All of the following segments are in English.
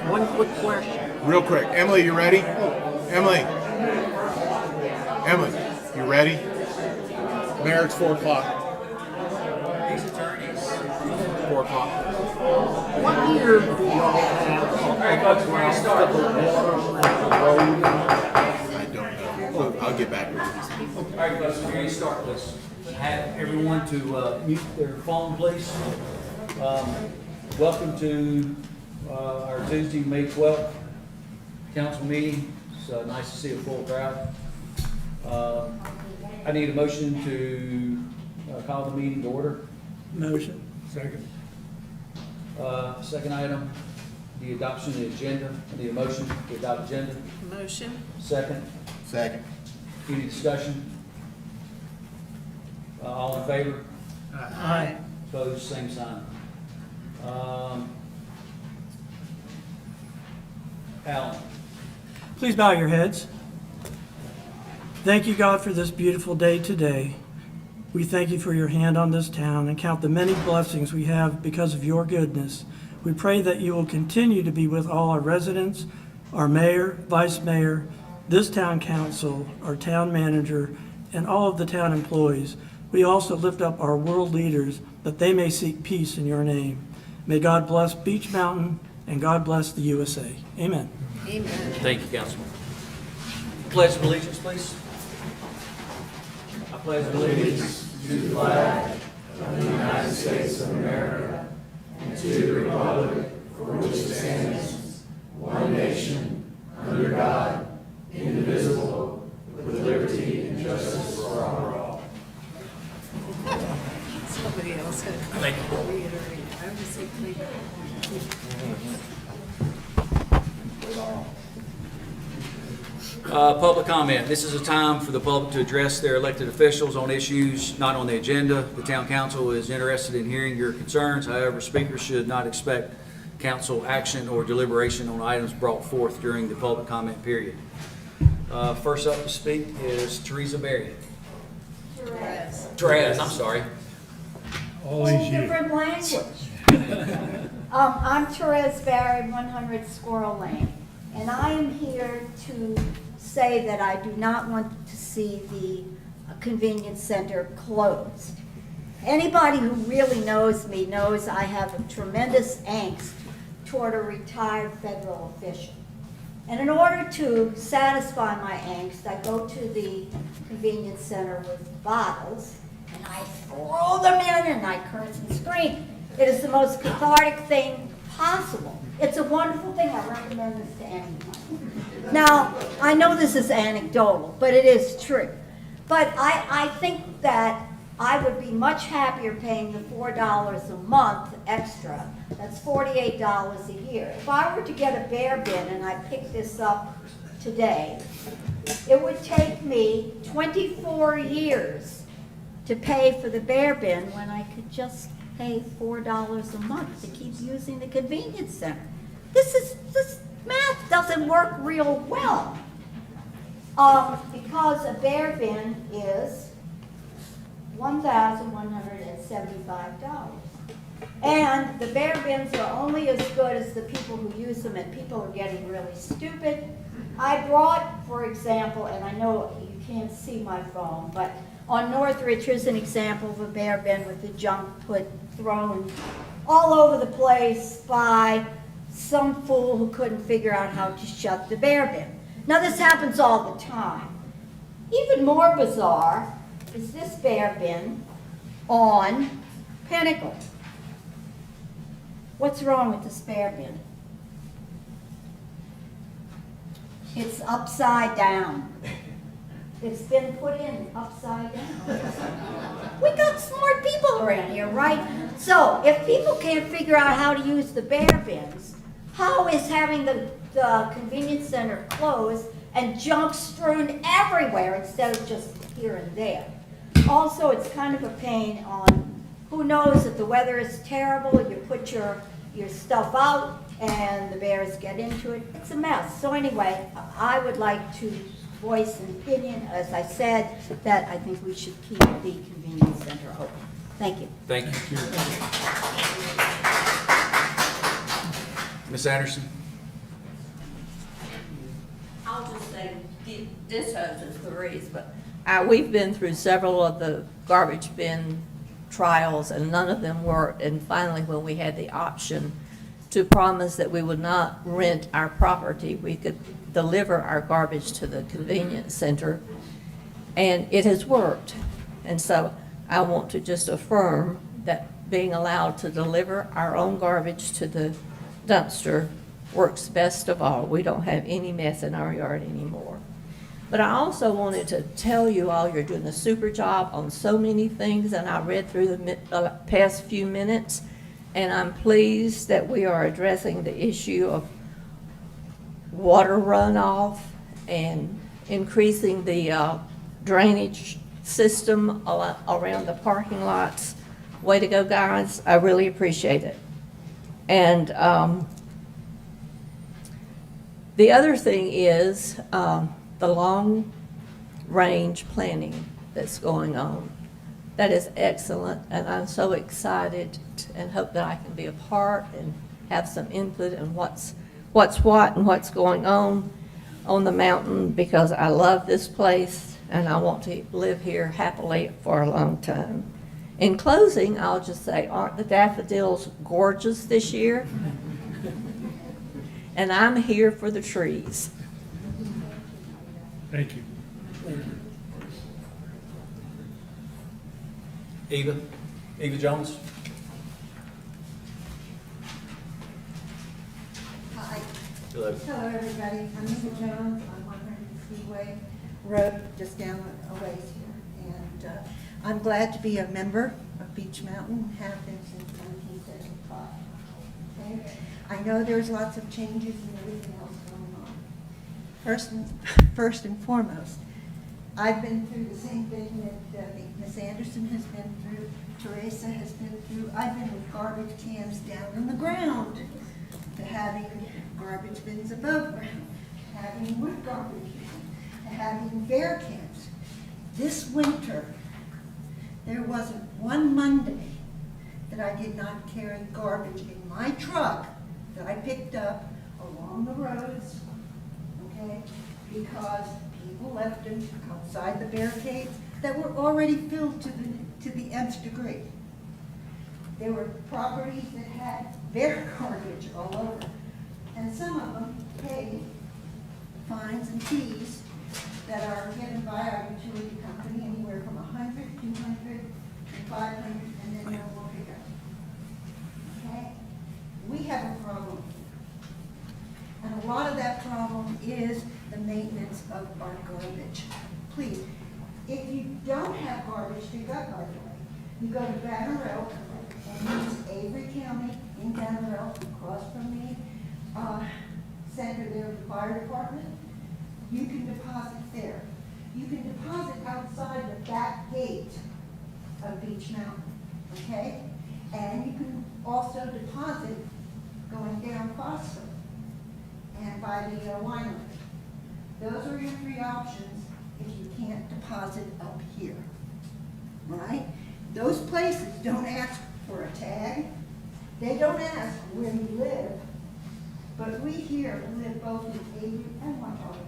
One quick question. Real quick. Emily, you ready? Emily, you ready? Mayor, it's 4 o'clock. 4 o'clock. What year do y'all have above-ground water like the road? I don't know. I'll get back with you. All right, folks, we're going to start this. Have everyone to mute their phone, please. Welcome to our Tuesday, May 12th council meeting. It's nice to see a full crowd. I need a motion to call the meeting to order. Motion. Second. Second item, the adoption of the agenda. I need a motion to adopt agenda. Motion. Second, Second. any discussion? All in favor? Aye. Opposed, same sign. Alan, Please bow your heads. Thank you, God, for this beautiful day today. We thank you for your hand on this town and count the many blessings we have because of your goodness. We pray that you will continue to be with all our residents, our mayor, vice mayor, this town council, our town manager, and all of the town employees. We also lift up our world leaders that they may seek peace in your name. May God bless Beach Mountain and God bless the USA. Amen. Amen. thank you, Councilman. Pledge of allegiance, please. I pledge allegiance to the flag of the United States of America and to the republic for which it stands, one nation, under God, indivisible, with liberty and justice for all. Somebody else had Thank you. reiterated. I would say please. Public comment. This is a time for the public to address their elected officials on issues not on the agenda. The town council is interested in hearing your concerns. However, speakers should not expect council action or deliberation on items brought forth during the public comment period. First up to speak is Teresa Berry. Therese, I'm sorry. All Different language. I'm Therese Barry, 100 Squirrel Lane, and I am here to say that I do not want to see the convenience center closed. Anybody who really knows me knows I have a tremendous angst toward a retired federal official. And in order to satisfy my angst, I go to the convenience center with bottles, and I throw them in, and I curse and scream. It is the most cathartic thing possible. It's a wonderful thing. I recommend this to anyone. Now, I know this is anecdotal, but it is true. But I think that I would be much happier paying the $4 a month extra. That's $48 a year. If I were to get a bear bin, and I picked this up today, it would take me 24 years to pay for the bear bin when I could just pay $4 a month to keep using the convenience center. This math doesn't work real well. Because a bear bin is $1,175. And the bear bins are only as good as the people who use them, and people are getting really stupid. I brought, for example, and I know you can't see my phone, but on Northridge, here's an example of a bear bin with the junk thrown all over the place by some fool who couldn't figure out how to shut the bear bin. Now this happens all the time. Even more bizarre is this bear bin on Pinnacle. What's wrong with this bear bin? It's upside down. It's been put in upside down. We got smart people around here, right? So if people can't figure out how to use the bear bins, how is having the convenience center closed and junk strewn everywhere instead of just here and there? Also, it's kind of a pain on who knows if the weather is terrible, you put your stuff out and the bears get into it. It's a mess. So anyway, I would like to voice an opinion, as I said, that I think we should keep the convenience center open. Thank you. Thank you. Ms. Anderson? Ditto to Clarice, but we've been through several of the garbage bin trials and none of them worked. And finally, when we had the option to promise that we would not rent our property, we could deliver our garbage to the convenience center, and it has worked. And so I want to just affirm that being allowed to deliver our own garbage to the dumpster works best of all. We don't have any mess in our yard anymore. But I also wanted to tell you all you're doing a super job on so many things, and I read through the past few minutes, and I'm pleased that we are addressing the issue of water runoff and increasing the drainage system around the parking lots. Way to go, guys. I really appreciate it. And the other thing is the long-range planning that's going on. That is excellent, and I'm so excited and hope that I can be a part and have some input in what's what and what's going on the mountain, because I love this place and I want to live here happily for a long time. In closing, I'll just say, aren't the daffodils gorgeous this year? And I'm here for the trees. Thank you. Eva Jones? Hi. Hello. Hello, everybody. I'm Eva Jones on 100 Speedway Road, just down a ways here. And I'm glad to be a member of Beech Mountain, have been since 1975. Okay? I know there's lots of changes and everything else going on. First and foremost, I've been through the same thing that Ms. Anderson has been through, Teresa has been through. I've been with garbage cans down in the ground to having garbage bins above ground, having wood garbage bins, to having bear cans. This winter, there wasn't one Monday that I did not carry garbage in my truck that I picked up along the roads, okay, because people left them outside the barricades that were already filled to the nth degree. There were properties that had their garbage all over, and some of them paid fines and fees that are given by our utility company, anywhere from $100, $200, and $500, and then no more pickup. Okay? We have a problem. And a lot of that problem is the maintenance of our garbage. Please, if you don't have garbage pick up, by the way, you go to Banner Elk and use Avery County in Banner Elk, across from the center there, the fire department. You can deposit there. You can deposit outside the back gate of Beech Mountain, okay? And you can also deposit going down Foster and by the winery. Those are your three options if you can't deposit up here, right? Those places don't ask for a tag. They don't ask where you live, but we here live both in Avery and Watauga County.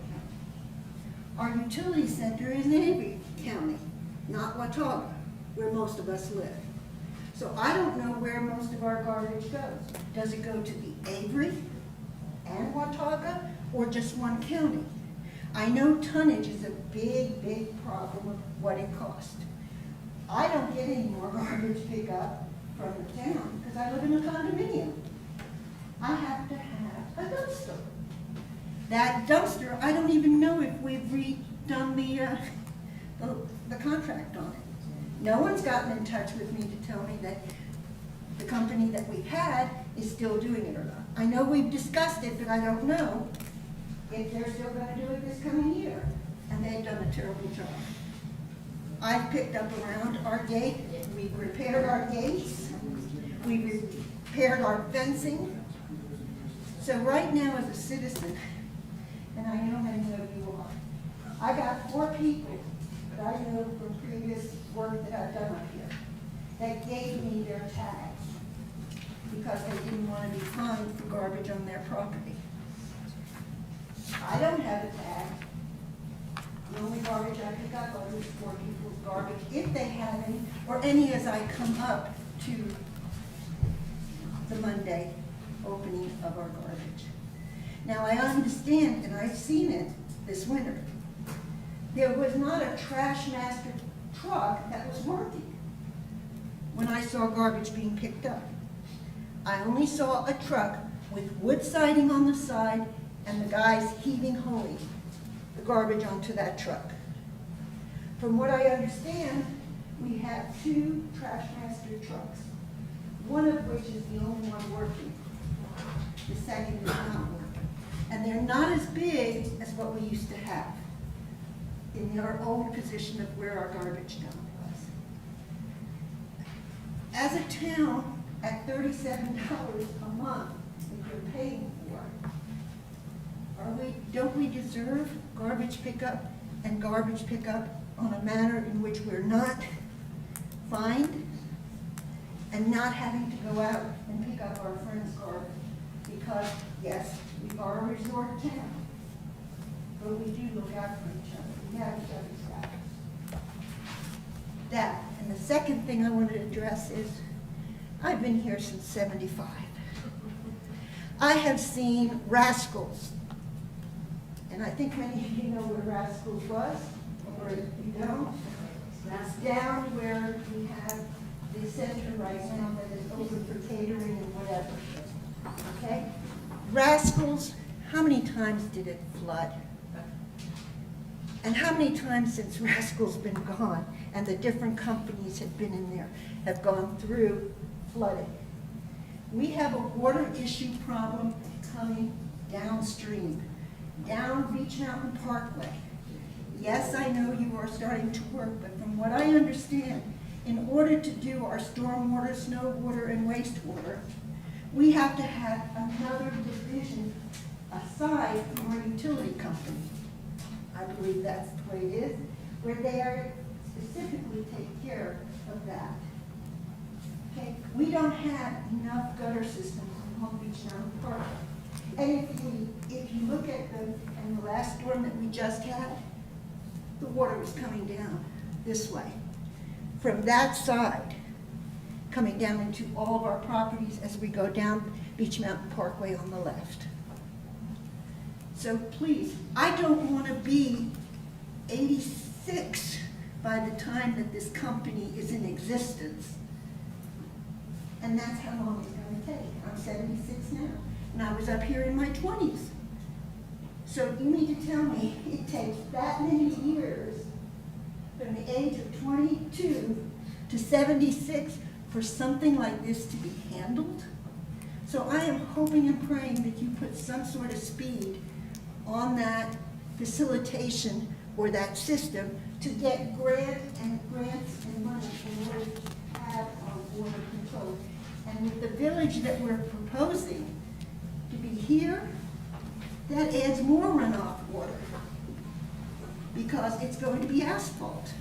Our utility center is in Avery County, not Watauga, where most of us live. So I don't know where most of our garbage goes. Does it go to the Avery and Watauga, or just one county? I know tonnage is a big, big problem of what it costs. I don't get any more garbage pickup from the town because I live in a condominium. I have to have a dumpster. That dumpster, I don't even know if we've redone the contract on it. No one's gotten in touch with me to tell me that the company that we've had is still doing it or not. I know we've discussed it, but I don't know if they're still going to do it this coming year. And they've done a terrible job. I've picked up around our gate. We've repaired our gates. We've repaired our fencing. So right now as a citizen, and I know many of you are, I got 4 people that I know from previous work that I've done up here that gave me their tags because they didn't want to be fined for garbage on their property. I don't have a tag, The only garbage I pick up are these poor people's garbage, if they have any, or any as I come up to the Monday opening of our garbage. Now, I understand, and I've seen it this winter, there was not a trash master truck that was working when I saw garbage being picked up. I only saw a truck with wood siding on the side and the guys heaving hauling the garbage onto that truck. From what I understand, we have 2 trash master trucks, one of which is the only one working. The second is not working. And they're not as big as what we used to have in our old position of where our garbage dump was. As a town, at $37 a month that you're paying for, don't we deserve garbage pickup and garbage pickup on a manner in which we're not fined and not having to go out and pick up our friends' garbage? Because, yes, we are a resort town, but we do look out for each other. We have each other's backs. That, and the second thing I wanted to address is, I've been here since '75. I have seen Rascals, and I think many of you know where Rascals was, or if you don't, that's down where we have the center right now that is open for catering and whatever. Okay? Rascals, how many times did it flood? And how many times since Rascals been gone and the different companies have been in there have gone through flooding? We have a water issue problem coming downstream, down Beach Mountain Parkway. Yes, I know you are starting to work, but from what I understand, in order to do our stormwater, snow water, and wastewater, we have to have another division aside from our utility company. I believe that's the way it is, where they are specifically take care of that. Okay, we don't have enough gutter systems in Long Beach Mountain Park. And if you look at the last storm that we just had, the water was coming down this way, from that side, coming down into all of our properties as we go down Beach Mountain Parkway on the left. So please, I don't want to be 86 by the time that this company is in existence. And that's how long it's going to take. I'm 76 now, and I was up here in my 20s. So you mean to tell me it takes that many years from the age of 22 to 76 for something like this to be handled? So I am hoping and praying that you put some sort of speed on that facilitation or that system to get grants and money in order to have our water control. And with the village that we're proposing to be here, that adds more runoff water because it's going to be asphalt.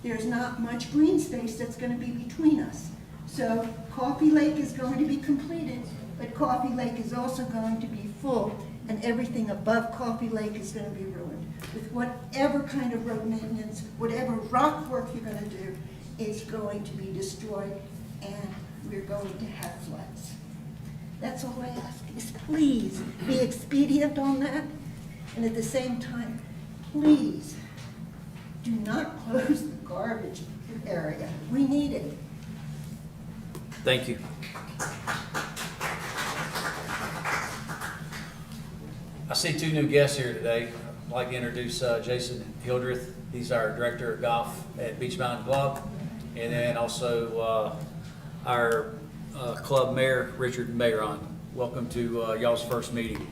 There's not much green space that's going to be between us. So Coffee Lake is going to be completed, but Coffee Lake is also going to be full, and everything above Coffee Lake is going to be ruined. With whatever kind of road maintenance, whatever rock work you're going to do, it's going to be destroyed, and we're going to have floods. That's all I ask, is please be expedient on that, and at the same time, please do not close the garbage area. We need it. Thank you. I see 2 new guests here today. I'd like to introduce Jason Hildreth. He's our Director of Golf at Beach Mountain Club. And then also our club mayor, Richard Mayron. Welcome to y'all's first meeting.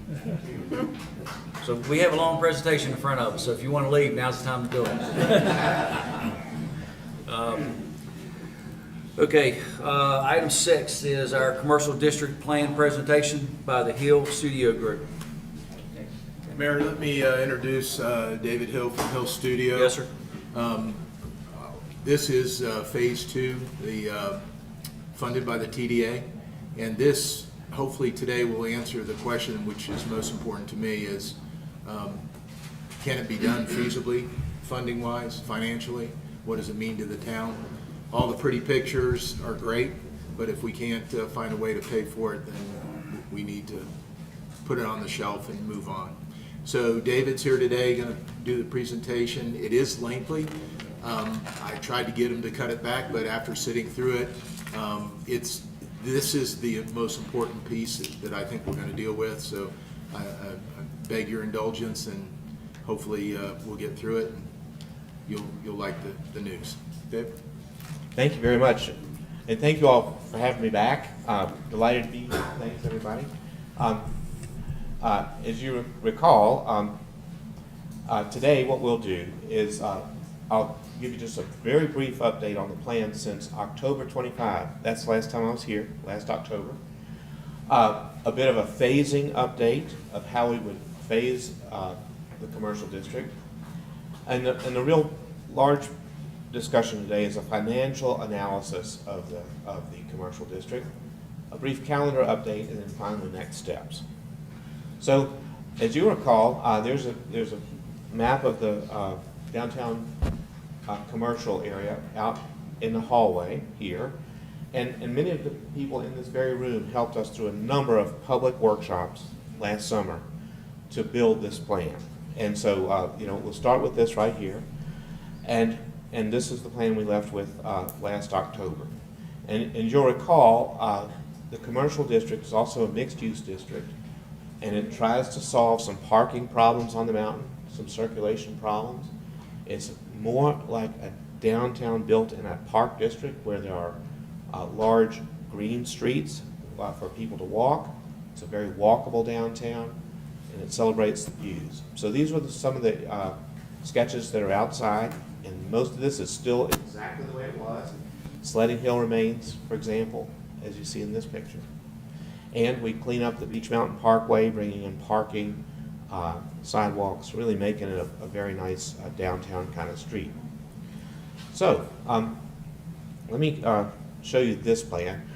So we have a long presentation in front of us, so if you want to leave, now's the time to do it. Okay, item 6 is our commercial district plan presentation by the Hill Studio Group. Mayor, let me introduce David Hill from Hill Studio. Yes, sir. This is phase 2, funded by the TDA, and this hopefully today will answer the question which is most important to me is can it be done feasibly, funding-wise, financially? What does it mean to the town? All the pretty pictures are great, but if we can't find a way to pay for it, then we need to put it on the shelf and move on. So David's here today, going to do the presentation. It is lengthy. I tried to get him to cut it back, but after sitting through it, this is the most important piece that I think we're going to deal with. So I beg your indulgence, and hopefully we'll get through it. And you'll like the news. Dave? Thank you very much. And thank you all for having me back. Delighted to be here. Thanks, everybody. As you recall, today what we'll do is I'll give you just a very brief update on the plan since October 25. That's the last time I was here, last October. A bit of a phasing update of how we would phase the commercial district. And the real large discussion today is a financial analysis of the commercial district, a brief calendar update, and then finally next steps. So, as you recall, there's a map of the downtown commercial area out in the hallway here, and many of the people in this very room helped us through a number of public workshops last summer to build this plan. And so, we'll start with this right here, and this is the plan we left with last October. And you'll recall, the commercial district is also a mixed-use district, and it tries to solve some parking problems on the mountain, some circulation problems. It's more like a downtown built in a park district where there are large green streets for people to walk. It's a very walkable downtown, and it celebrates the views. So these were some of the sketches that are outside, and most of this is still exactly the way it was. Sledding Hill remains, for example, as you see in this picture. And we clean up the Beach Mountain Parkway, bringing in parking, sidewalks, really making it a very nice downtown kind of street. So let me show you this plan.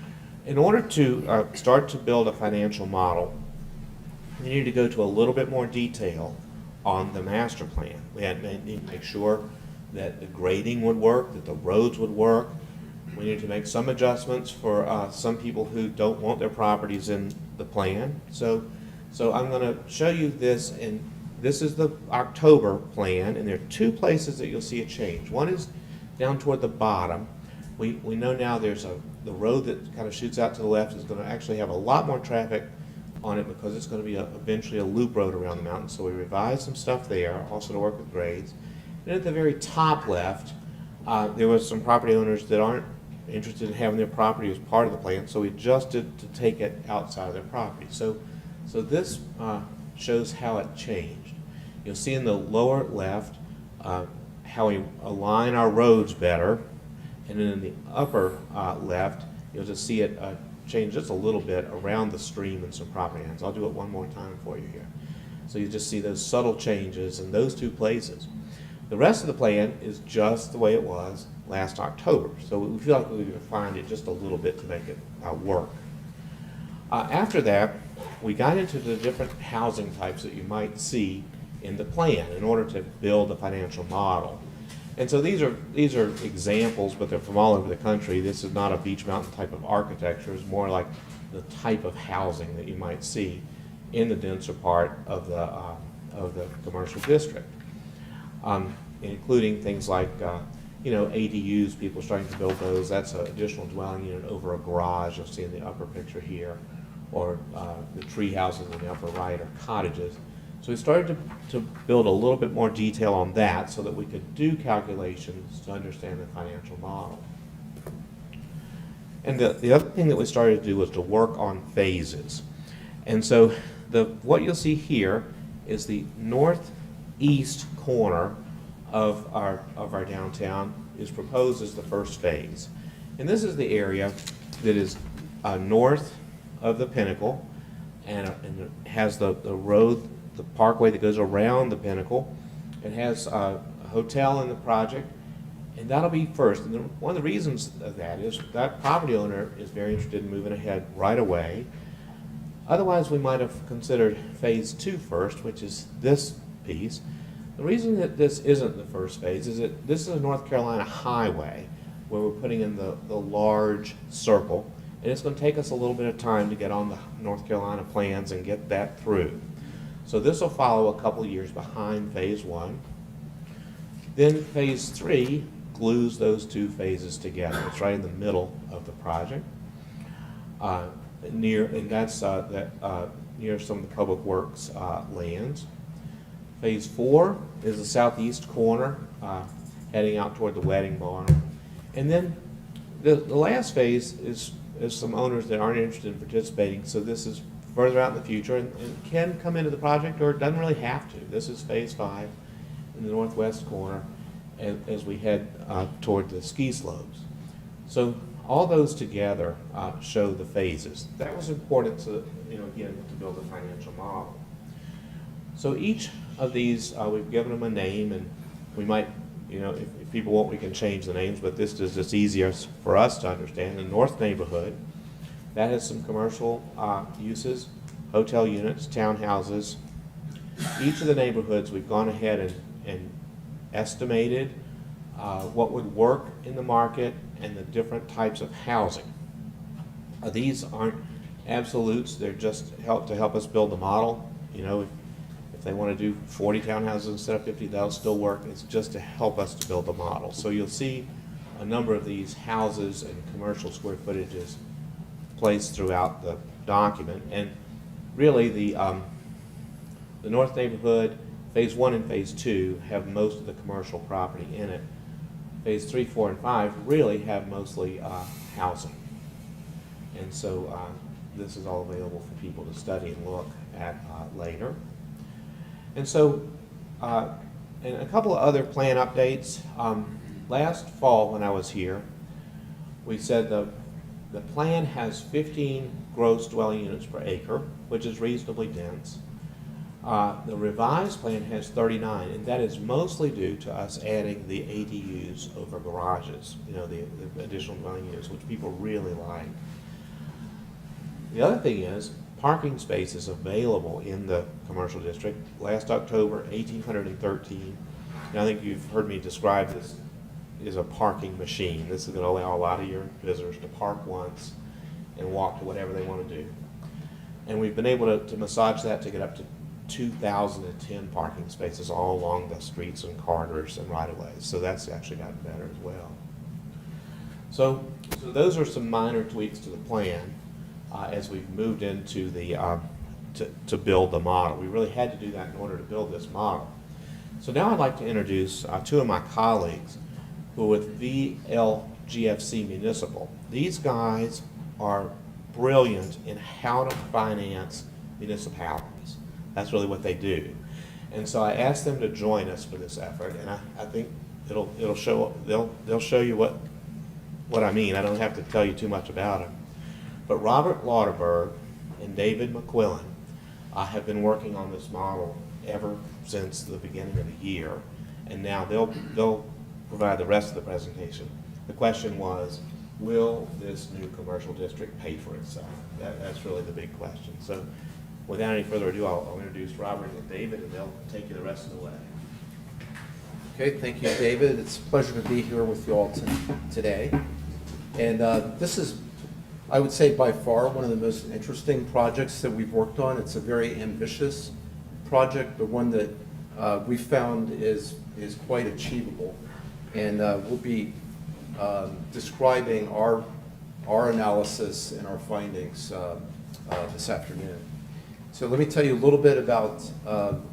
In order to start to build a financial model, we need to go to a little bit more detail on the master plan. We need to make sure that the grading would work, that the roads would work. We need to make some adjustments for some people who don't want their properties in the plan. So I'm going to show you this, and this is the October plan, and there are two places that you'll see a change. One is down toward the bottom. We know now there's the road that kind of shoots out to the left is going to actually have a lot more traffic on it because it's going to be eventually a loop road around the mountain. So we revised some stuff there, also to work with grades. And at the very top left, there was some property owners that aren't interested in having their property as part of the plan, so we adjusted to take it outside of their property. So this shows how it changed. You'll see in the lower left how we align our roads better, and then in the upper left, you'll just see it change just a little bit around the stream and some property lines. I'll do it one more time for you here. So you just see those subtle changes in those two places. The rest of the plan is just the way it was last October. So we feel like we refined it just a little bit to make it work. After that, we got into the different housing types that you might see in the plan in order to build a financial model. And so these are examples, but they're from all over the country. This is not a Beach Mountain type of architecture. It's more like the type of housing that you might see in the denser part of the commercial district. Including things like, ADUs, people starting to build those. That's an additional dwelling unit over a garage you'll see in the upper picture here, or the tree houses in the upper right are cottages. So we started to build a little bit more detail on that so that we could do calculations to understand the financial model. And the other thing that we started to do was to work on phases. And so what you'll see here is the northeast corner of our downtown is proposed as the first phase. And this is the area that is north of the Pinnacle, and it has the road, the parkway that goes around the Pinnacle. It has a hotel in the project, and that'll be first. And one of the reasons of that is that property owner is very interested in moving ahead right away. Otherwise, we might have considered phase 2 first, which is this piece. The reason that this isn't the first phase is that this is a North Carolina highway where we're putting in the large circle, and it's going to take us a little bit of time to get on the North Carolina plans and get that through. So this will follow a couple years behind phase 1. Then phase 3 glues those two phases together. It's right in the middle of the project, near some of the public works lands. Phase 4 is the southeast corner, heading out toward the wedding barn. And then the last phase is some owners that aren't interested in participating, so this is further out in the future and can come into the project, or it doesn't really have to. This is phase 5 in the northwest corner as we head toward the ski slopes. So all those together show the phases. That was important to, again, to build a financial model. So each of these, we've given them a name, and we might, if people want, we can change the names, but this is just easier for us to understand. The north neighborhood, that has some commercial uses, hotel units, townhouses. Each of the neighborhoods, we've gone ahead and estimated what would work in the market and the different types of housing. These aren't absolutes, they're just to help us build the model. If they want to do 40 townhouses instead of 50, that'll still work. It's just to help us to build the model. So you'll see a number of these houses and commercial square footages placed throughout the document. And really the north neighborhood, phase 1 and phase 2 have most of the commercial property in it. Phase 3, 4, and 5 really have mostly housing. And so this is all available for people to study and look at later. And so, and a couple of other plan updates. Last fall when I was here, we said the plan has 15 gross dwelling units per acre, which is reasonably dense. The revised plan has 39, and that is mostly due to us adding the ADUs over garages, the additional dwelling units, which people really like. The other thing is, parking spaces available in the commercial district. Last October, 1,813. And I think you've heard me describe this as a parking machine. This is going to allow a lot of your visitors to park once and walk to whatever they want to do. And we've been able to massage that to get up to 2,010 parking spaces all along the streets and corridors and right-of-ways. So that's actually gotten better as well. So those are some minor tweaks to the plan. As we've moved into the to build the model. We really had to do that in order to build this model. So now I'd like to introduce two of my colleagues who are with VLGFC Municipal. These guys are brilliant in how to finance municipalities. That's really what they do. And so I asked them to join us for this effort, and I think they'll show you what I mean. I don't have to tell you too much about them. But Robert Lauterberg and David McQuillan have been working on this model ever since the beginning of the year, and now they'll provide the rest of the presentation. The question was, will this new commercial district pay for itself? That's really the big question. So without any further ado, I'll introduce Robert and David, and they'll take you the rest of the way. Okay, thank you, David. It's a pleasure to be here with you all today. And this is, I would say, by far one of the most interesting projects that we've worked on. It's a very ambitious project, but one that we found is quite achievable. And we'll be describing our analysis and our findings this afternoon. So let me tell you a little bit about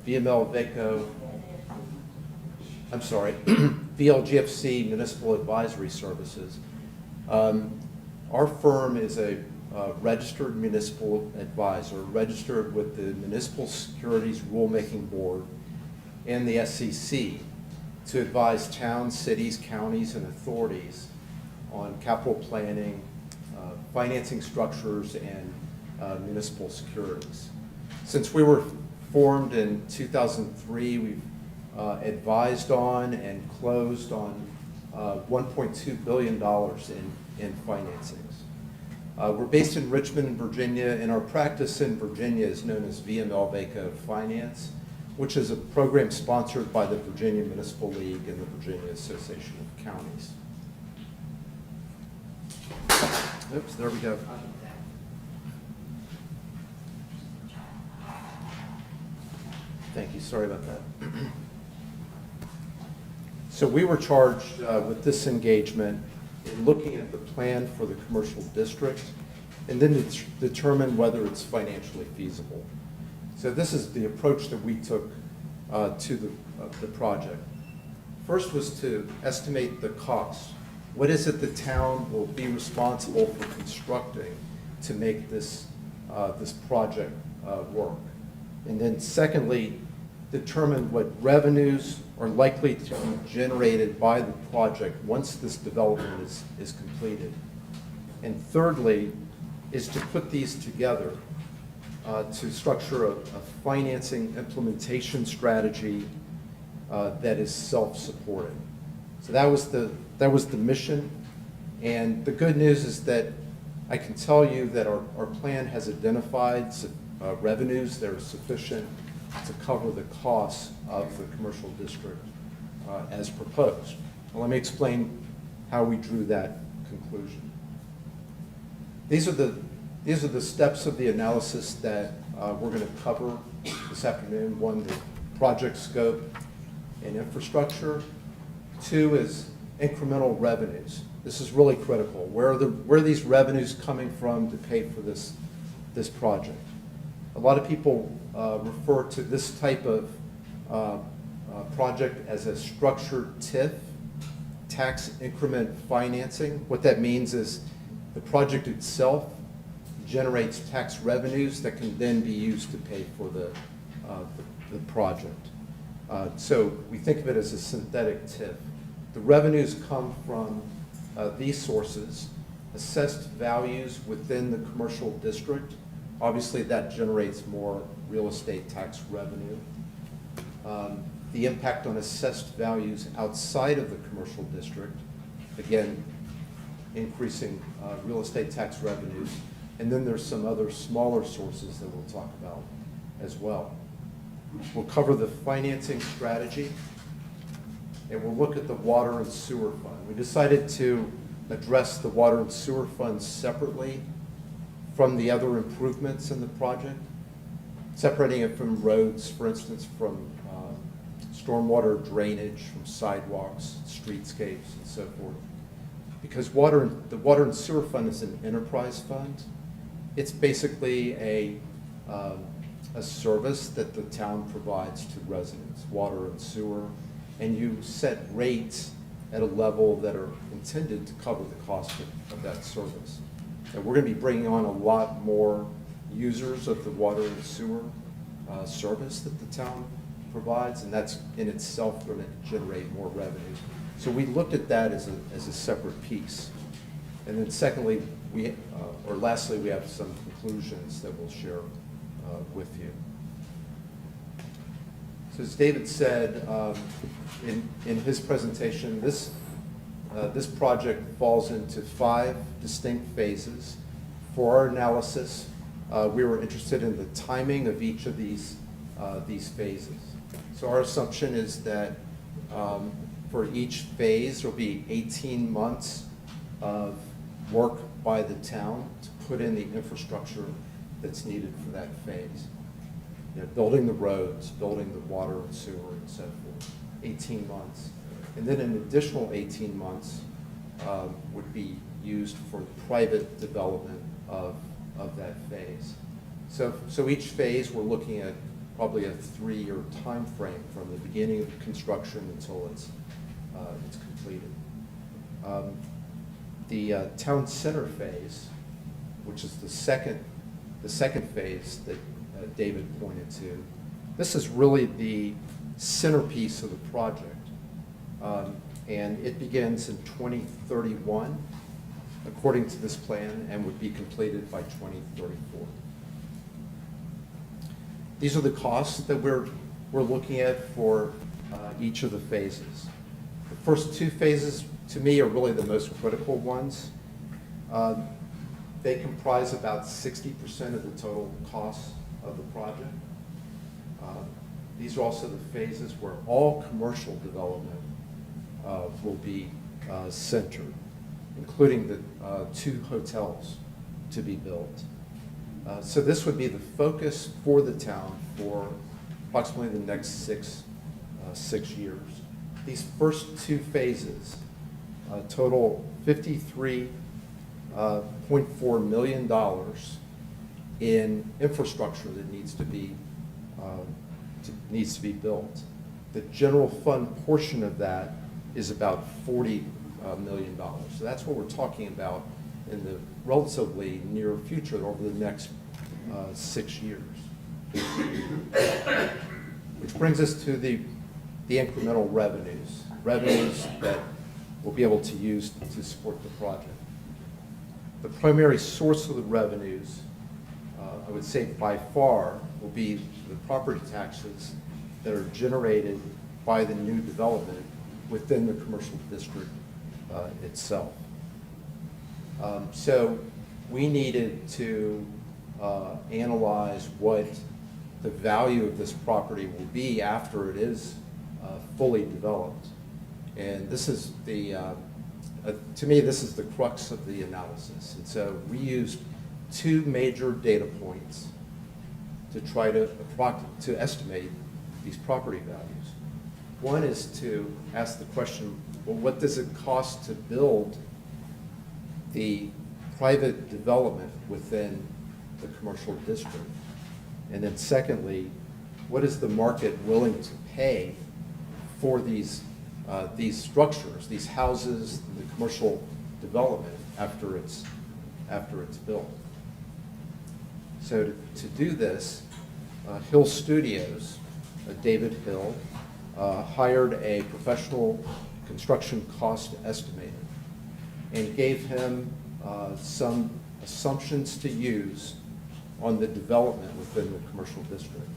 VLGFC Municipal Advisory Services. Our firm is a registered municipal advisor, registered with the Municipal Securities Rulemaking Board and the SEC to advise towns, cities, counties, and authorities on capital planning, financing structures, and municipal securities. Since we were formed in 2003, we've advised on and closed on $1.2 billion in financings. We're based in Richmond, Virginia, and our practice in Virginia is known as VML Vaco Finance. which is a program sponsored by the Virginia Municipal League and the Virginia Association of Counties. Oops, there we go. Thank you, sorry about that. So we were charged with this engagement in looking at the plan for the commercial district and then to determine whether it's financially feasible. So this is the approach that we took to the project. First was to estimate the cost. What is it the town will be responsible for constructing to make this, this project work? And then secondly, determine what revenues are likely to be generated by the project once this development is completed. And thirdly, is to put these together to structure a financing implementation strategy that is self-supporting. So that was the mission. And the good news is that I can tell you that our plan has identified revenues that are sufficient to cover the costs of the commercial district as proposed. Well, let me explain how we drew that conclusion. These are the steps of the analysis that we're going to cover this afternoon. One, the project scope and infrastructure. Two is incremental revenues. This is really critical. Where are these revenues coming from to pay for this project? A lot of people refer to this type of project as a structured TIF, tax increment financing. What that means is the project itself generates tax revenues that can then be used to pay for the project. So we think of it as a synthetic TIF. The revenues come from these sources: assessed values within the commercial district. Obviously, that generates more real estate tax revenue. The impact on assessed values outside of the commercial district, again, increasing real estate tax revenues. And then there's some other smaller sources that we'll talk about as well. We'll cover the financing strategy, and we'll look at the water and sewer fund. We decided to address the water and sewer fund separately from the other improvements in the project, separating it from roads, for instance, from stormwater drainage, from sidewalks, streetscapes, and so forth. Because the water and sewer fund is an enterprise fund. It's basically a service that the town provides to residents, water and sewer, and you set rates at a level that are intended to cover the cost of that service. And we're going to be bringing on a lot more users of the water and sewer service that the town provides, and that's in itself going to generate more revenues. So we looked at that as a separate piece. And then secondly, lastly, we have some conclusions that we'll share with you. So as David said in his presentation, this project falls into 5 distinct phases. For our analysis, we were interested in the timing of each of these phases. So our assumption is that for each phase, there'll be 18 months of work by the town to put in the infrastructure that's needed for that phase. You know, building the roads, building the water and sewer, and so forth. 18 months. And then an additional 18 months would be used for private development of that phase. So each phase, we're looking at probably a 3-year time frame from the beginning of construction until it's completed. The town center phase, which is the second phase that David pointed to, this is really the centerpiece of the project. And it begins in 2031, according to this plan, and would be completed by 2034. These are the costs that we're looking at for each of the phases. The first 2 phases, to me, are really the most critical ones. They comprise about 60% of the total cost of the project. these are also the phases where all commercial development will be centered, including the 2 hotels to be built. So this would be the focus for the town for approximately the next 6 years. These first 2 phases total $53.4 million in infrastructure that needs to be built. The general fund portion of that is about $40 million. So that's what we're talking about in the relatively near future, over the next 6 years. Which brings us to the incremental revenues that we'll be able to use to support the project. The primary source of the revenues, I would say by far, will be the property taxes that are generated by the new development within the commercial district itself. So we needed to analyze what the value of this property will be after it is fully developed. And this is to me, this is the crux of the analysis. And so we used 2 major data points to try to estimate these property values. One is to ask the question, well, what does it cost to build the private development within the commercial district? And then secondly, what is the market willing to pay for these structures, these houses, the commercial development after it's built? So to do this, Hill Studios, David Hill, hired a professional construction cost estimator and gave him some assumptions to use on the development within the commercial district.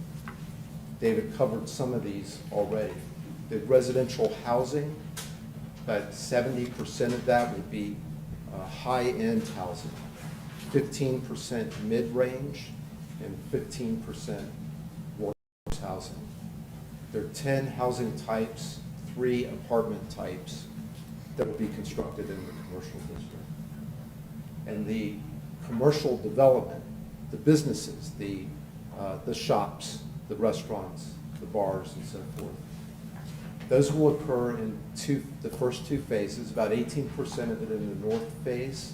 David covered some of these already. The residential housing, about 70% of that would be high-end housing, 15% mid-range, and 15% workforce housing. There are 10 housing types, 3 apartment types that will be constructed in the commercial district. And the commercial development, the businesses, the shops, the restaurants, the bars, and so forth, those will occur in the first 2 phases, about 18% of it in the north phase,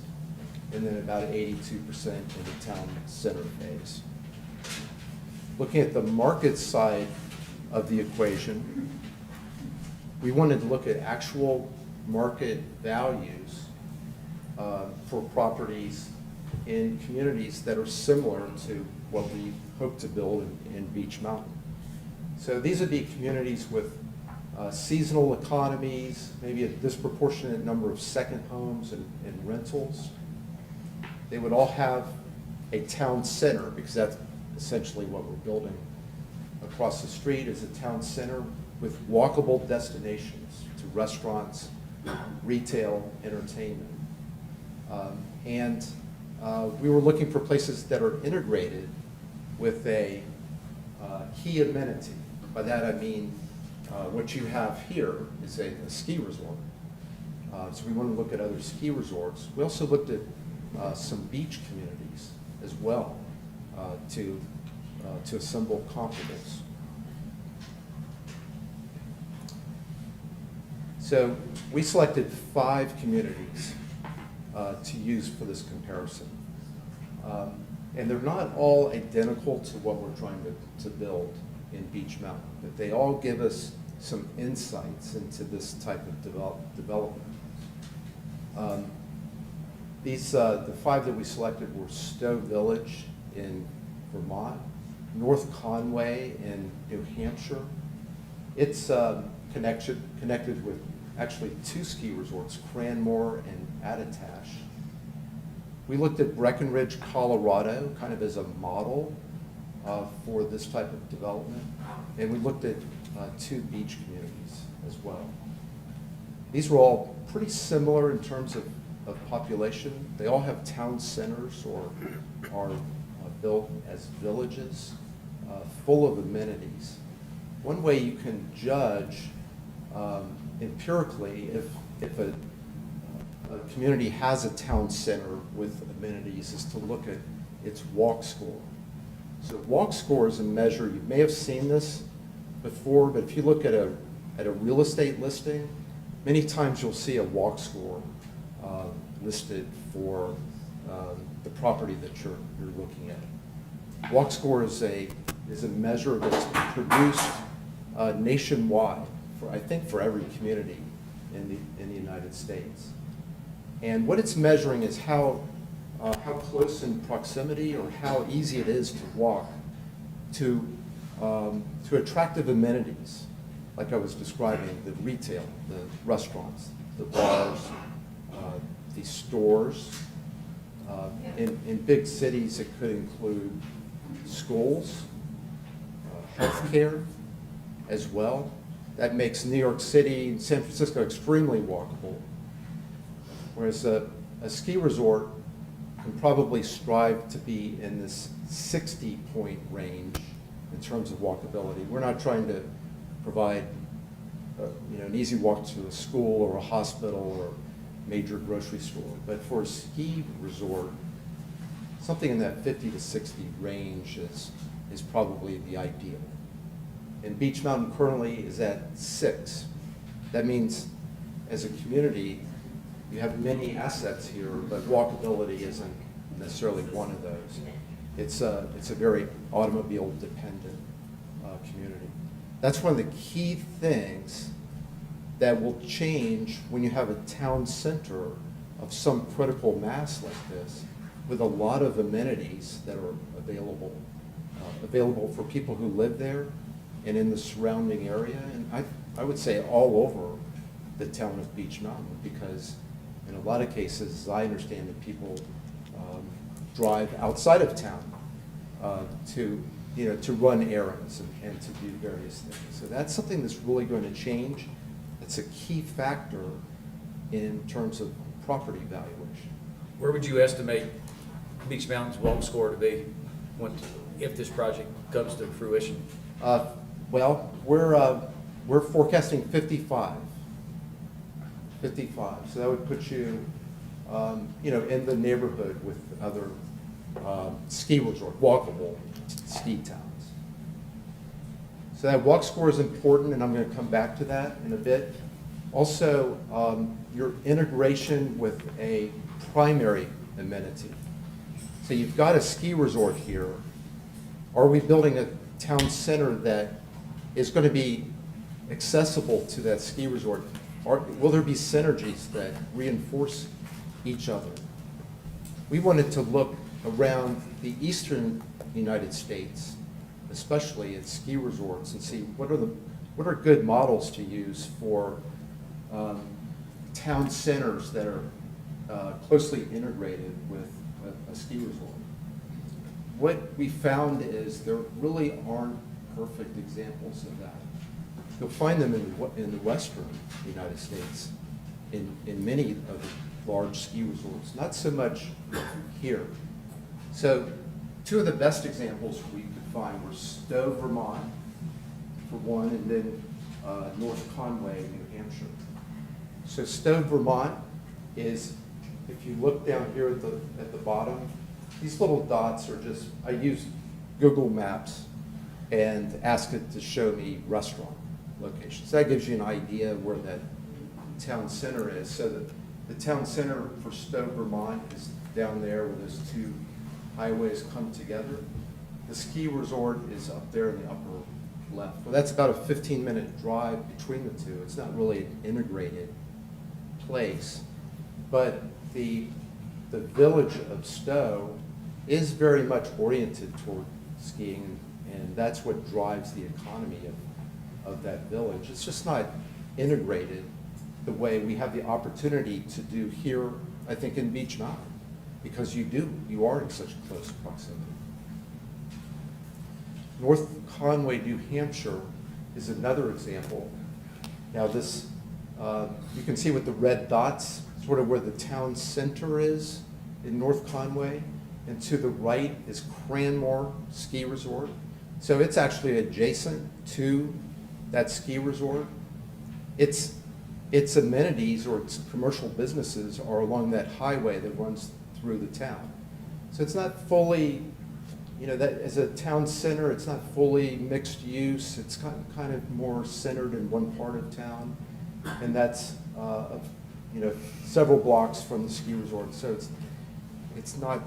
and then about 82% in the town center phase. Looking at the market side of the equation, we wanted to look at actual market values for properties in communities that are similar to what we hope to build in Beech Mountain. So these would be communities with seasonal economies, maybe a disproportionate number of second homes and rentals. They would all have a town center, because that's essentially what we're building. Across the street is a town center with walkable destinations to restaurants, retail, entertainment. We were looking for places that are integrated with a key amenity. By that I mean what you have here is a ski resort. So we want to look at other ski resorts. We also looked at some beach communities as well to assemble comparables. So we selected 5 communities to use for this comparison. And they're not all identical to what we're trying to build in Beech Mountain, but they all give us some insights into this type of development. The 5 that we selected were Stowe Village in Vermont, North Conway in New Hampshire. It's connected with actually 2 ski resorts, Cranmore and Attitash. We looked at Breckenridge, Colorado, kind of as a model for this type of development. And we looked at 2 beach communities as well. These were all pretty similar in terms of population. They all have town centers or are built as villages full of amenities. one way you can judge empirically if a community has a town center with amenities is to look at its walk score. So walk score is a measure, you may have seen this before, but if you look at a real estate listing, many times you'll see a walk score listed for the property that you're looking at. Walk score is a measure that's produced nationwide for, I think, for every community in the United States. And what it's measuring is how close in proximity or how easy it is to walk to attractive amenities, like I was describing, the retail, the restaurants, the bars, the stores. In big cities, it could include schools, healthcare as well. That makes New York City and San Francisco extremely walkable. Whereas a ski resort can probably strive to be in this 60-point range in terms of walkability. We're not trying to provide an easy walk to a school or a hospital or major grocery store. But for a ski resort, something in that 50 to 60 range is probably the ideal. And Beech Mountain currently is at 6. That means as a community, you have many assets here, but walkability isn't necessarily one of those. It's a very automobile-dependent community. That's one of the key things that will change when you have a town center of some critical mass like this, with a lot of amenities that are available for people who live there and in the surrounding area, and I would say all over the town of Beech Mountain, because in a lot of cases, as I understand it, people drive outside of town to run errands and to do various things. So that's something that's really going to change. It's a key factor in terms of property valuation. Where would you estimate Beech Mountain's walk score to be if this project comes to fruition? Well, we're forecasting 55. 55. So that would put you, in the neighborhood with other ski resort, walkable ski towns. So that walk score is important, and I'm going to come back to that in a bit. Also, your integration with a primary amenity. So you've got a ski resort here. Are we building a town center that is going to be accessible to that ski resort? Will there be synergies that reinforce each other? We wanted to look around the eastern United States, especially at ski resorts, and see what are good models to use for town centers that are closely integrated with a ski resort. What we found is there really aren't perfect examples of that. You'll find them in the western United States, in many of the large ski resorts, not so much here. So two of the best examples we could find were Stowe, Vermont, for one, and then North Conway, New Hampshire. So Stowe, Vermont is, if you look down here at the bottom, these little dots are just, I used Google Maps and asked it to show me restaurant locations. That gives you an idea of where that town center is. So the town center for Stowe, Vermont is down there where those two highways come together. The ski resort is up there in the upper left. Well, that's about a 15-minute drive between the two. It's not really an integrated place, but the village of Stowe is very much oriented toward skiing, and that's what drives the economy of that village. It's just not integrated the way we have the opportunity to do here, I think, in Beech Mountain, because you are in such close proximity. North Conway, New Hampshire is another example. Now this, you can see with the red dots, sort of where the town center is in North Conway, and to the right is Cranmore Ski Resort. So it's actually adjacent to that ski resort, its amenities or its commercial businesses are along that highway that runs through the town. So it's not fully, that as a town center, it's not fully mixed use. It's kind of more centered in one part of town, and that's several blocks from the ski resort. So it's not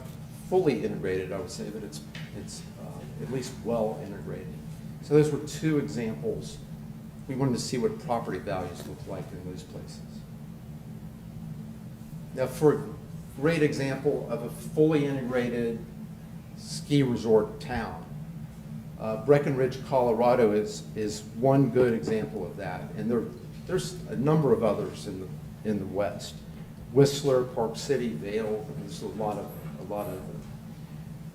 fully integrated, I would say, but it's at least well integrated. So those were two examples. We wanted to see what property values look like in those places. Now, for a great example of a fully integrated ski resort town, Breckenridge, Colorado is one good example of that, and there's a number of others in the West. Whistler, Park City, Vail, there's a lot of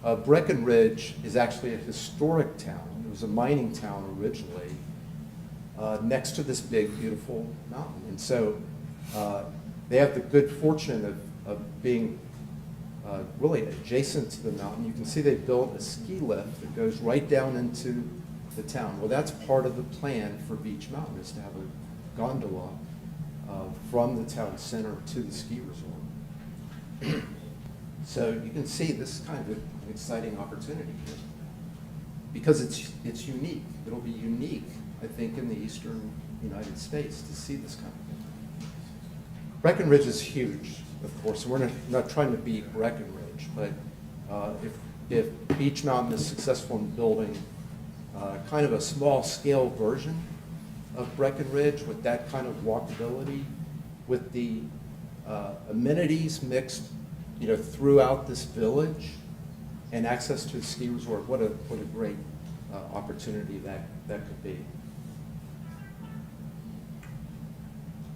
them. Breckenridge is actually a historic town. It was a mining town originally, next to this big, beautiful mountain. And so they have the good fortune of being really adjacent to the mountain. You can see they built a ski lift that goes right down into the town. Well, that's part of the plan for Beech Mountain, is to have a gondola from the town center to the ski resort. So you can see this is kind of an exciting opportunity here, because it's unique. It'll be unique, I think, in the eastern United States to see this kind of thing. Breckenridge is huge, of course, and we're not trying to beat Breckenridge, but if Beech Mountain is successful in building kind of a small-scale version of Breckenridge with that kind of walkability, with the amenities mixed throughout this village, and access to the ski resort, what a great opportunity that could be.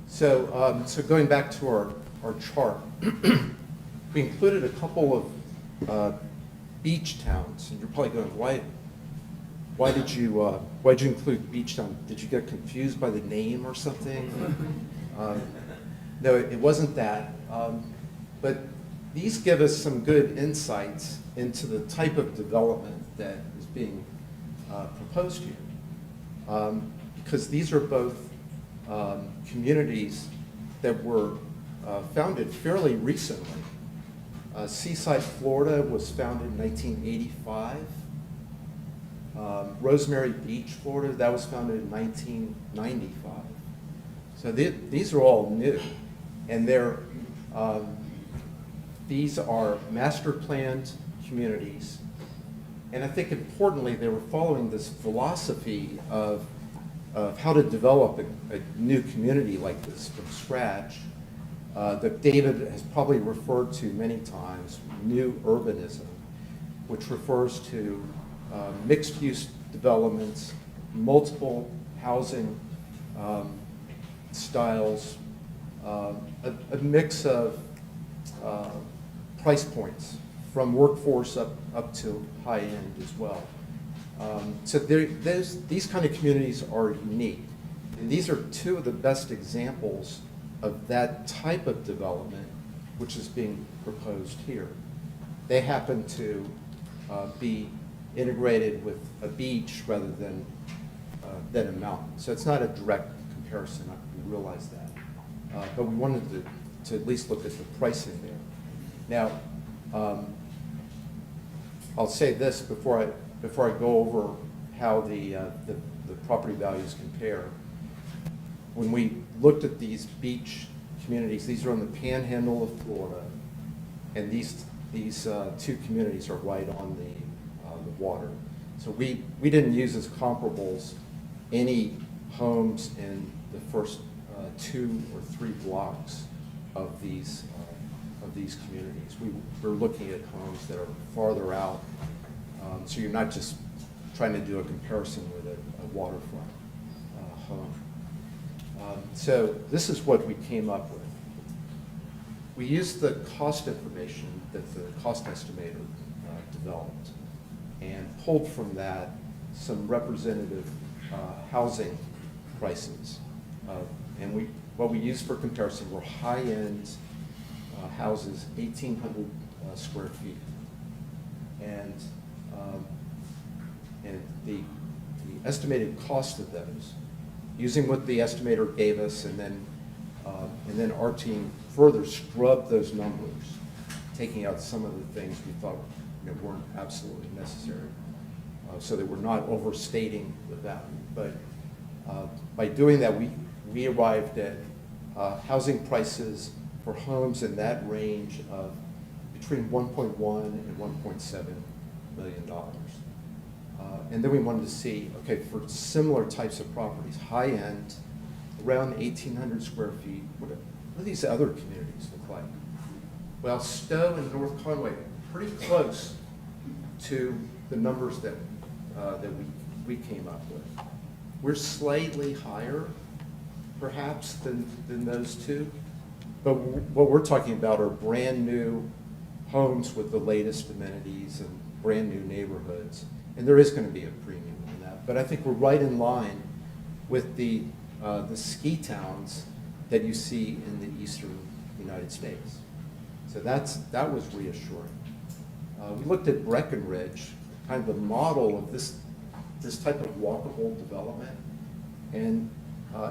So going back to our chart, we included a couple of beach towns, and you're probably going, why did you include beach town? Did you get confused by the name or something? No, it wasn't that. But these give us some good insights into the type of development that is being proposed here. Because these are both communities that were founded fairly recently. Seaside, Florida was founded in 1985. Rosemary Beach, Florida, that was founded in 1995. So these are all new, and these are master planned communities. And I think importantly, they were following this philosophy of how to develop a new community like this from scratch, that David has probably referred to many times, new urbanism, which refers to mixed-use developments, multiple housing styles, a mix of price points from workforce up to high end as well. So these kind of communities are unique. And these are two of the best examples of that type of development which is being proposed here. They happen to be integrated with a beach rather than a mountain. So it's not a direct comparison, we realize that. But we wanted to at least look at the pricing there. Now, I'll say this before I go over how the property values compare. When we looked at these beach communities, these are on the panhandle of Florida, and these two communities are right on the water. So we didn't use as comparables any homes in the first 2 or 3 blocks of these communities. We're looking at homes that are farther out, so you're not just trying to do a comparison with a waterfront home. So this is what we came up with. We used the cost information that the cost estimator developed, and pulled from that some representative housing prices. And what we used for comparison were high-end houses, 1,800 square feet. And the estimated cost of those using what the estimator gave us, and then our team further scrubbed those numbers, taking out some of the things we thought weren't absolutely necessary, so that we're not overstating the value. But by doing that, we arrived at housing prices for homes in that range of between $1.1 and $1.7 million. And then we wanted to see, okay, for similar types of properties, high-end, around 1,800 square feet, what do these other communities look like? Well, Stowe and North Conway, pretty close to the numbers that we came up with. We're slightly higher, perhaps, than those two, but what we're talking about are brand-new homes with the latest amenities and brand-new neighborhoods. And there is going to be a premium in that. But I think we're right in line with the ski towns that you see in the eastern United States. So that was reassuring. We looked at Breckenridge, kind of the model of this type of walkable development, and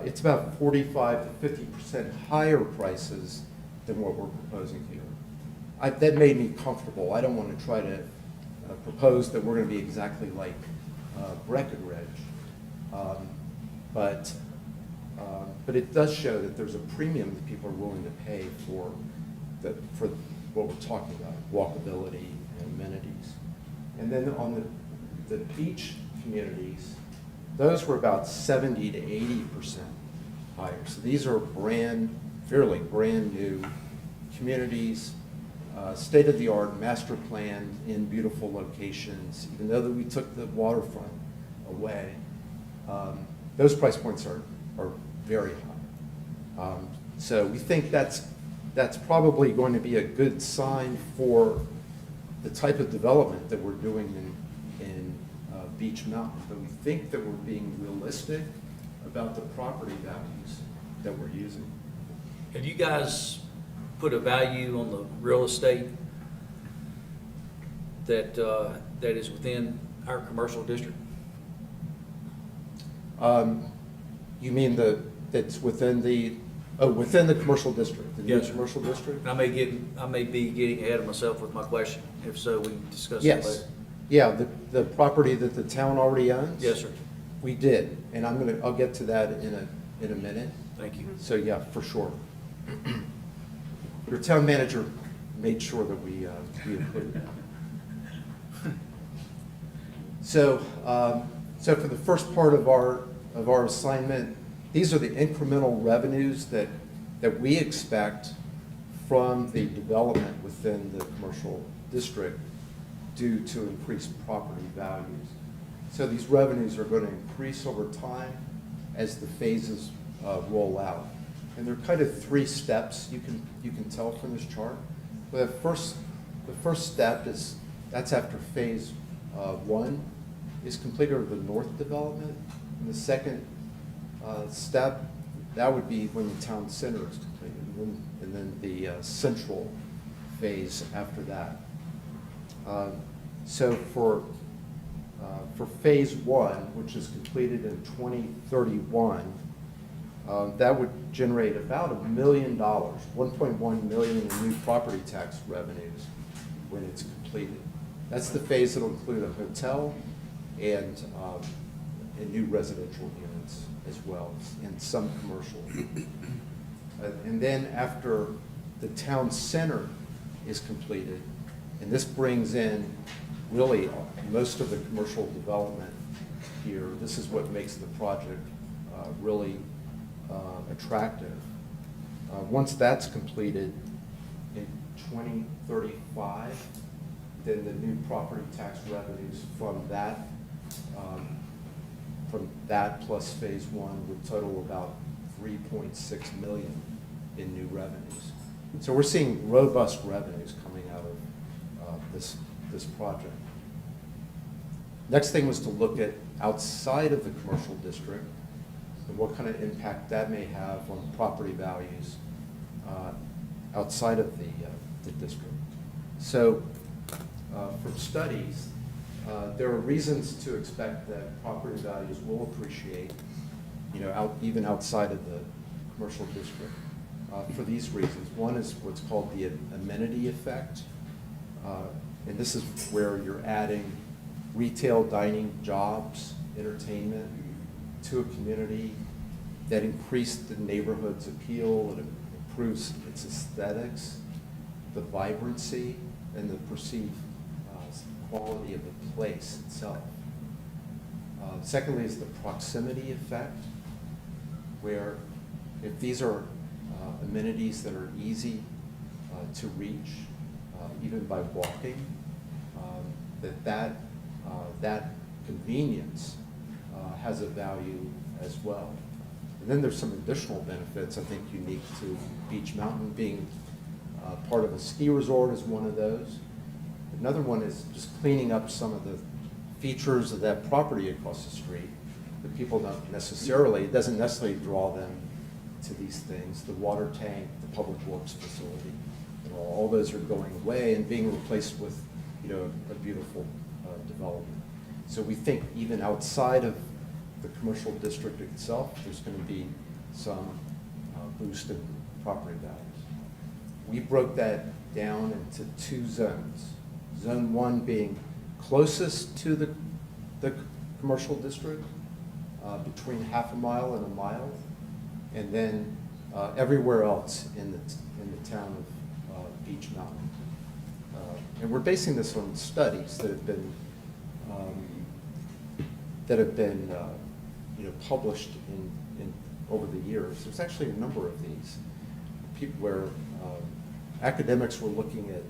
it's about 45 to 50% higher prices than what we're proposing here. That made me comfortable. I don't want to try to propose that we're going to be exactly like Breckenridge, but it does show that there's a premium that people are willing to pay for what we're talking about, walkability and amenities. And then on the beach communities, those were about 70 to 80% higher. So these are fairly brand new communities, state-of-the-art, master plan in beautiful locations. Even though that we took the waterfront away, those price points are very high. So we think that's probably going to be a good sign for the type of development that we're doing in Beech Mountain. But we think that we're being realistic about the property values that we're using. Have you guys put a value on the real estate that is within our commercial district? You mean that's within the commercial district, the new Yes, sir. commercial district? I may be getting ahead of myself with my question. If so, we can discuss that later. Yes. Yeah, the property that the town already owns? Yes, sir. We did, and I'll get to that in a minute. Thank you. So, yeah, for sure. Your town manager made sure that we included that. So for the first part of our assignment, these are the incremental revenues that we expect from the development within the commercial district due to increased property values. So these revenues are going to increase over time as the phases roll out. And there are kind of three steps you can tell from this chart. The first step that's after phase 1 is completed, or the north development. And the second step, that would be when the town center is completed, and then the central phase after that. So for phase 1, which is completed in 2031, that would generate about $1 million, $1.1 million in new property tax revenues when it's completed. That's the phase that'll include a hotel and new residential units as well, and some commercial. And then after the town center is completed, and this brings in really most of the commercial development here. This is what makes the project really attractive. Once that's completed in 2035, then the new property tax revenues from that plus phase 1 would total about $3.6 million in new revenues. So we're seeing robust revenues coming out of this project. Next thing was to look at outside of the commercial district and what kind of impact that may have on property values outside of the district. So from studies, there are reasons to expect that property values will appreciate even outside of the commercial district, for these reasons. One is what's called the amenity effect. And this is where you're adding retail, dining, jobs, entertainment to a community that increase the neighborhood's appeal, it improves its aesthetics, the vibrancy, and the perceived quality of the place itself. Secondly is the proximity effect, where if these are amenities that are easy to reach, even by walking, that convenience has a value as well. And then there's some additional benefits, I think, unique to Beech Mountain. Being part of a ski resort is one of those. Another one is just cleaning up some of the features of that property across the street that people don't necessarily, it doesn't necessarily draw them to these things. The water tank, the public works facility, all those are going away and being replaced with, a beautiful development. So we think even outside of the commercial district itself, there's going to be some boost in property values. We broke that down into 2 zones. Zone 1 being closest to the commercial district, between half a mile and a mile, and then everywhere else in the town of Beech Mountain. And we're basing this on studies that have been published in over the years. There's actually a number of these people where academics were looking at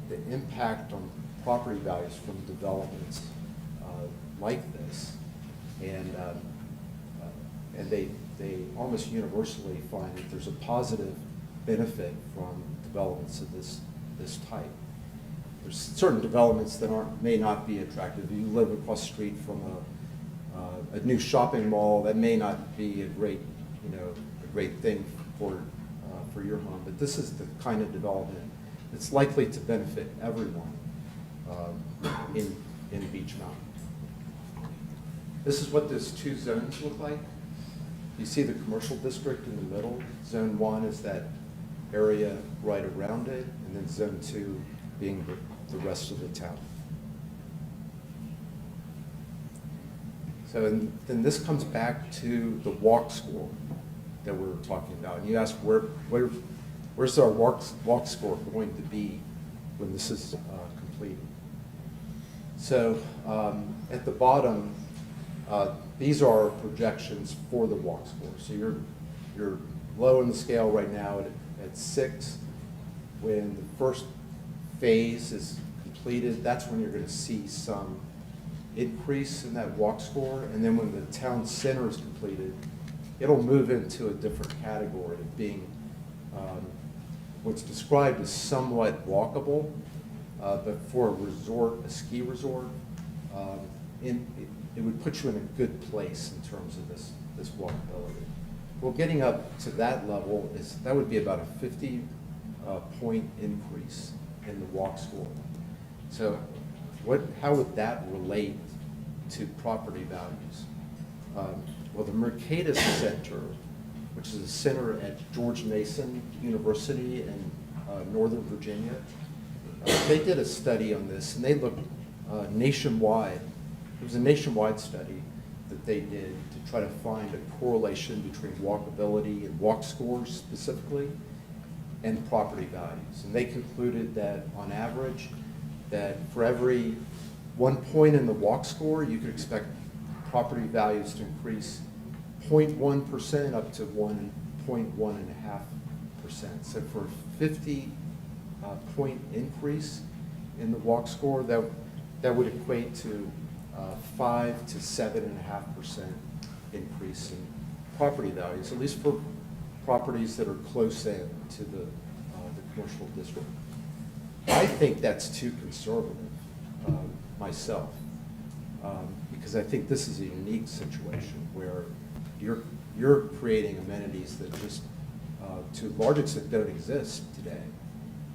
the impact on property values from developments like this, and they almost universally find that there's a positive benefit from developments of this type. There's certain developments that may not be attractive. You live across the street from a new shopping mall, that may not be a great thing for your home. But this is the kind of development that's likely to benefit everyone in Beech Mountain. This is what those 2 zones look like. You see the commercial district in the middle. Zone 1 is that area right around it, and then Zone 2 being the rest of the town. So then this comes back to the walk score that we were talking about. And you asked where's our walk score going to be when this is completed. So at the bottom, these are projections for the walk score. So you're low in the scale right now at 6. When the first phase is completed, that's when you're going to see some increase in that walk score. And then when the town center is completed, it'll move into a different category of being what's described as somewhat walkable, but for a ski resort, it would put you in a good place in terms of this walkability. Well, getting up to that level that would be about a 50-point increase in the walk score. So how would that relate to property values? Well, the Mercatus Center, which is a center at George Mason University in Northern Virginia, they did a study on this, and they looked nationwide. It was a nationwide study that they did to try to find a correlation between walkability and walk scores specifically and property values. And they concluded that on average, that for every 1 point in the walk score, you could expect property values to increase 0.1% up to 1.5%. So for a 50-point increase in the walk score, that would equate to 5 to 7.5% increase in property values, at least for properties that are close in to the commercial district. I think that's too conservative myself, because I think this is a unique situation where you're creating amenities that just to a large extent don't exist today.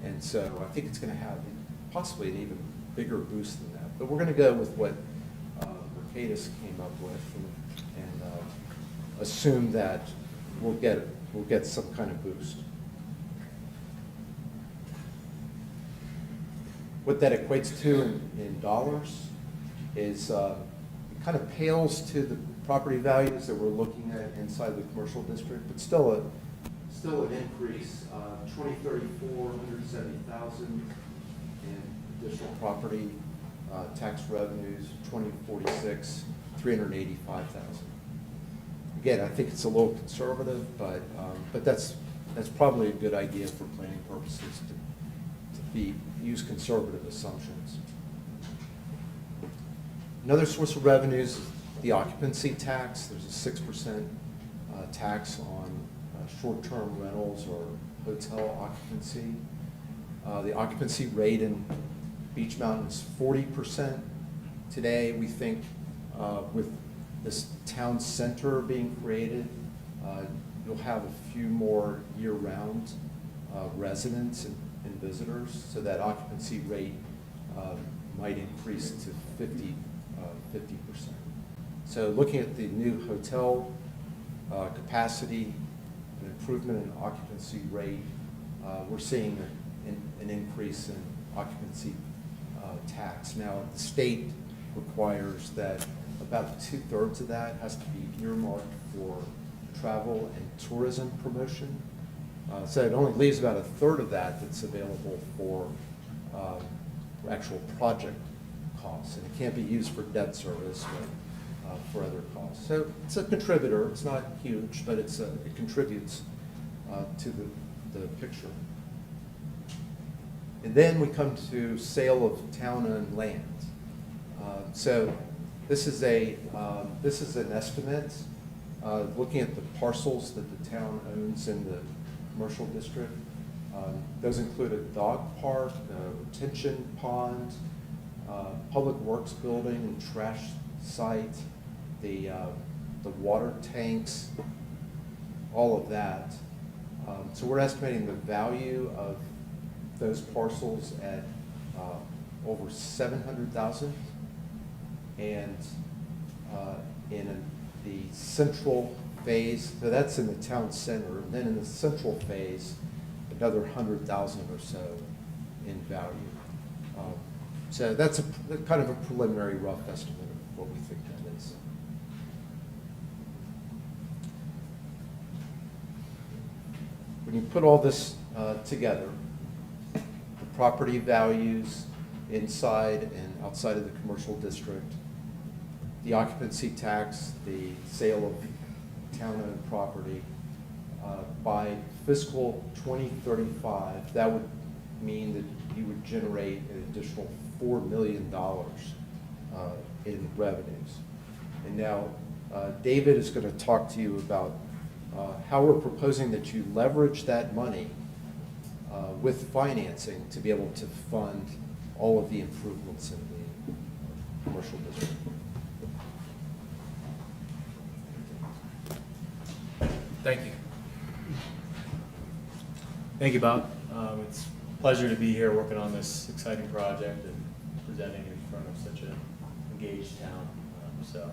And so I think it's going to have possibly an even bigger boost than that. But we're going to go with what Mercatus came up with, and assume that we'll get some kind of boost. What that equates to in dollars is, it kind of pales to the property values that we're looking at inside the commercial district, but still an increase. 2034, 170,000 in additional property tax revenues. 2046, 385,000. Again, I think it's a little conservative, but that's probably a good idea for planning purposes to use conservative assumptions. Another source of revenues is the occupancy tax. There's a 6% tax on short-term rentals or hotel occupancy. The occupancy rate in Beach Mountain is 40%. Today, we think with this town center being created, you'll have a few more year-round residents and visitors, so that occupancy rate might increase to 50%. So looking at the new hotel capacity, an improvement in occupancy rate, we're seeing an increase in occupancy tax. Now, the state requires that about 2/3 of that has to be earmarked for travel and tourism promotion. So it only leaves about 1/3 of that that's available for actual project costs, and it can't be used for debt service or for other costs. So it's a contributor. It's not huge, but it contributes to the picture. And then we come to sale of town-owned land. So this is an estimate looking at the parcels that the town owns in the commercial district. Those include a dog park, a retention pond, public works building and trash site, the water tanks, all of that. So we're estimating the value of those parcels at over $700,000, and in the central phase, so that's in the town center, and then in the central phase, another 100,000 or so in value. So that's a kind of a preliminary rough estimate of what we think that is. When you put all this together, the property values inside and outside of the commercial district, the occupancy tax, the sale of town-owned property, by fiscal 2035, that would mean that you would generate an additional $4 million in revenues. And now, David is going to talk to you about how we're proposing that you leverage that money with financing to be able to fund all of the improvements in the commercial district. Thank you. Thank you, Bob. It's a pleasure to be here working on this exciting project and presenting in front of such an engaged town. So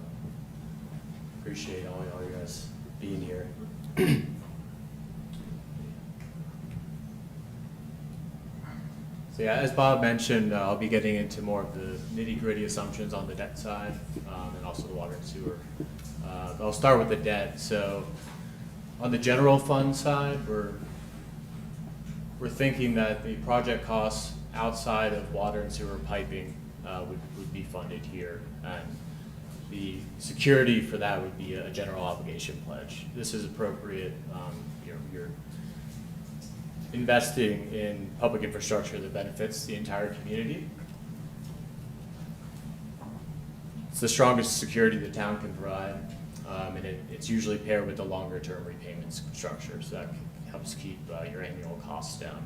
appreciate all you guys being here. So yeah, as Bob mentioned, I'll be getting into more of the nitty-gritty assumptions on the debt side and also the water and sewer. But I'll start with the debt. So on the general fund side, we're thinking that the project costs outside of water and sewer piping would be funded here, and the security for that would be a general obligation pledge. This is appropriate. You're investing in public infrastructure that benefits the entire community. It's the strongest security the town can provide, and it's usually paired with a longer-term repayment structure, so that helps keep your annual costs down.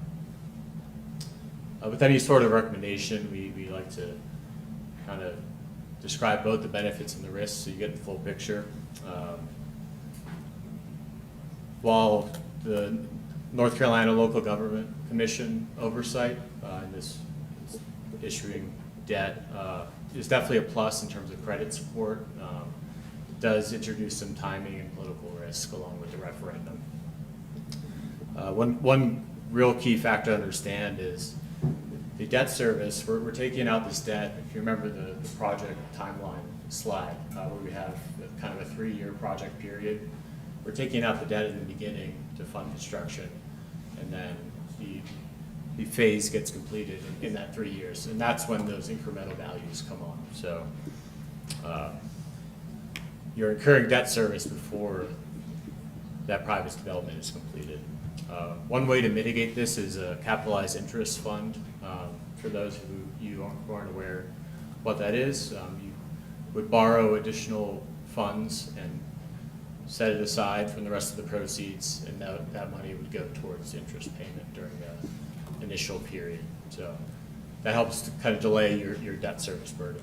With any sort of recommendation, we like to kind of describe both the benefits and the risks so you get the full picture. While the North Carolina Local Government Commission oversight in this issuing debt is definitely a plus in terms of credit support. does introduce some timing and political risk along with the referendum. One real key factor to understand is the debt service. We're taking out this debt. If you remember the project timeline slide, where we have kind of a 3-year project period, we're taking out the debt in the beginning to fund construction, and then the phase gets completed in that 3 years, and that's when those incremental values come on. So you're incurring debt service before that private development is completed. One way to mitigate this is a capitalized interest fund. For those who aren't aware what that is, you would borrow additional funds and set it aside from the rest of the proceeds, and that money would go towards interest payment during the initial period. So that helps to kind of delay your debt service burden.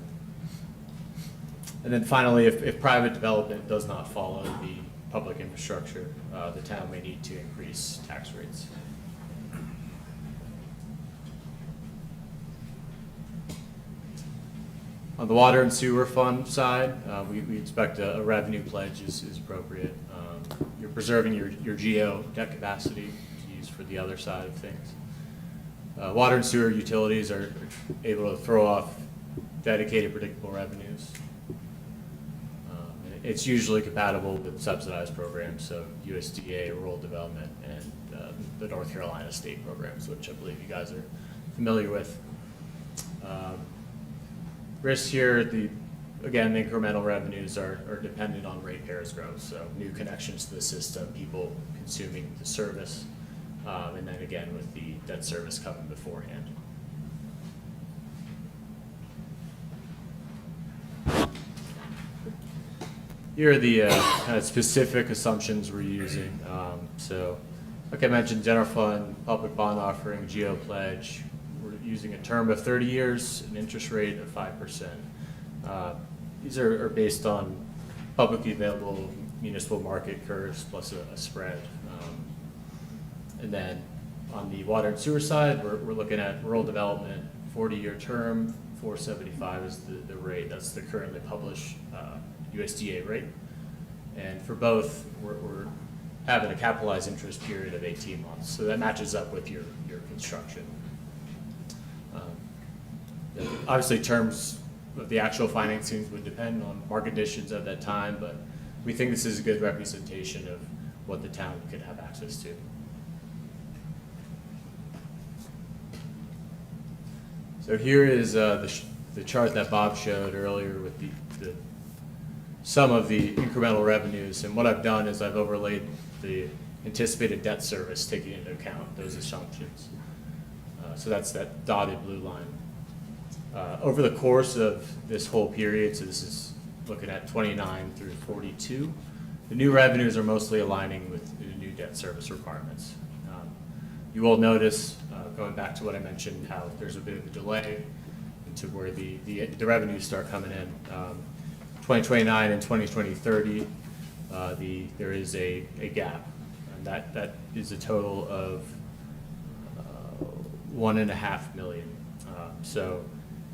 And then finally, if private development does not follow the public infrastructure, the town may need to increase tax rates. On the water and sewer fund side, we expect a revenue pledge is appropriate. You're preserving your GO debt capacity to use for the other side of things. Water and sewer utilities are able to throw off dedicated predictable revenues. It's usually compatible with subsidized programs, so USDA, rural development, and the North Carolina state programs, which I believe you guys are familiar with. Risks here, again, the incremental revenues are dependent on ratepayers' growth, so new connections to the system, people consuming the service, and then again with the debt service coming beforehand. Here are the kind of specific assumptions we're using. So, like I mentioned, general fund, public bond offering, GO pledge. We're using a term of 30 years, an interest rate of 5%. These are based on publicly available municipal market curves plus a spread. And then on the water and sewer side, we're looking at rural development, 40-year term, 475 is the rate. That's the currently published USDA rate. And for both, we're having a capitalized interest period of 18 months. So that matches up with your construction. Obviously, terms of the actual financings would depend on market conditions at that time, but we think this is a good representation of what the town could have access to. So here is the chart that Bob showed earlier with the sum of the incremental revenues, and what I've done is I've overlaid the anticipated debt service taking into account those assumptions. So that's that dotted blue line. Over the course of this whole period, so this is looking at 29 through 42, the new revenues are mostly aligning with the new debt service requirements. You will notice, going back to what I mentioned, how there's a bit of a delay into where the revenues start coming in. 2029 and 2030, there is a gap, and that is a total of $1.5 million. So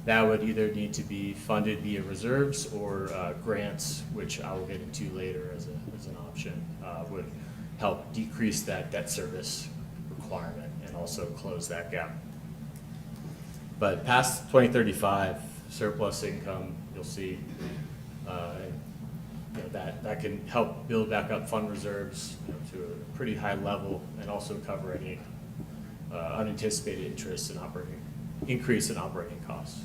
that would either need to be funded via reserves or grants, which I will get into later as an option, would help decrease that debt service requirement and also close that gap. But past 2035, surplus income, you'll see that can help build back up fund reserves to a pretty high level and also cover any unanticipated interest and increase in operating costs.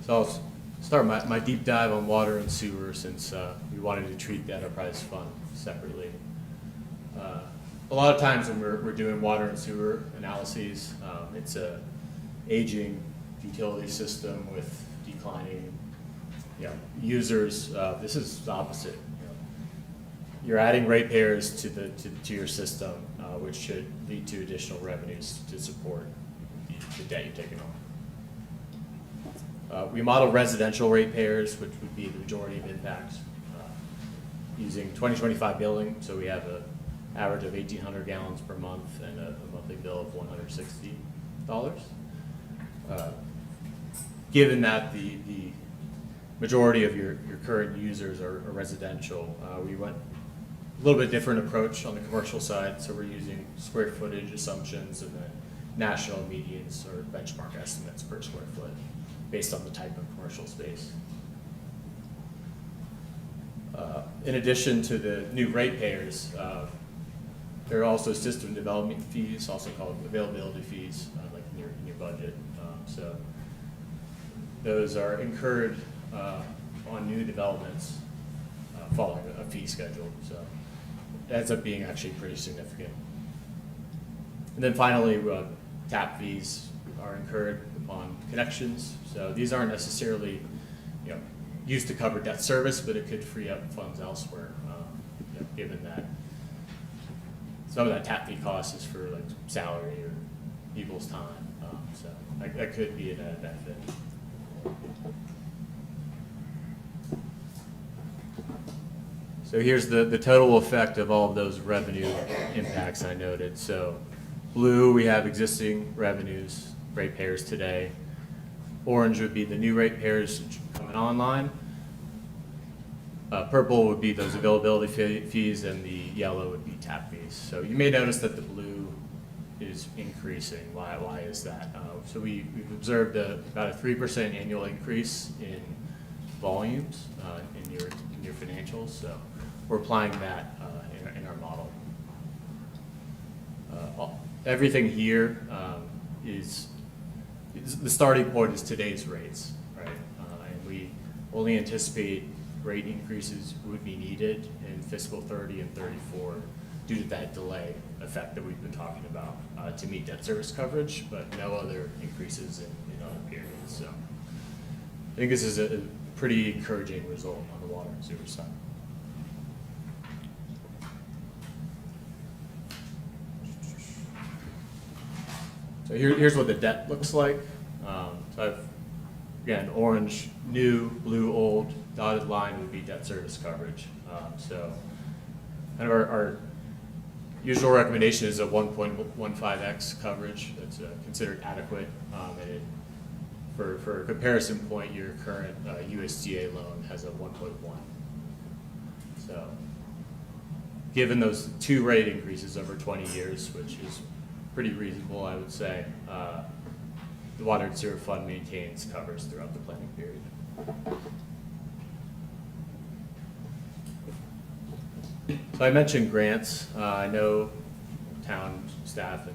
So I'll start my deep dive on water and sewer, since we wanted to treat the enterprise fund separately. A lot of times when we're doing water and sewer analyses, it's a aging utility system with declining users. This is the opposite. You're adding ratepayers to your system, which should lead to additional revenues to support the debt you're taking on. We model residential ratepayers, which would be the majority of impact, using 2025 billing. So we have an average of 1,800 gallons per month and a monthly bill of $160. given that the majority of your current users are residential, we went a little bit different approach on the commercial side. So we're using square footage assumptions and then national medians or benchmark estimates per square foot based on the type of commercial space. In addition to the new ratepayers, there are also system development fees, also called availability fees, like in your budget. So those are incurred on new developments following a fee schedule. So it ends up being actually pretty significant. And then finally, tap fees are incurred upon connections. So these aren't necessarily, used to cover debt service, but it could free up funds elsewhere, given that some of that tap fee cost is for like salary or people's time. So that could be an added benefit. So here's the total effect of all of those revenue impacts I noted. So blue, we have existing revenues, ratepayers today. Orange would be the new ratepayers coming online. Purple would be those availability fees, and the yellow would be tap fees. So you may notice that the blue is increasing. Why is that? So we've observed about a 3% annual increase in volumes in your financials. So we're applying that in our model. Everything here is the starting point is today's rates, right? And we only anticipate rate increases would be needed in fiscal 30 and 34 due to that delay effect that we've been talking about to meet debt service coverage, but no other increases in other periods. So I think this is a pretty encouraging result on the water and sewer side. So here's what the debt looks like. So I've, again, orange new, blue old, dotted line would be debt service coverage. So kind of our usual recommendation is a 1.15x coverage. That's considered adequate. And for a comparison point, your current USDA loan has a 1.1. So given those two rate increases over 20 years, which is pretty reasonable, I would say, the Water and Sewer Fund maintains covers throughout the planning period. So I mentioned grants. I know town staff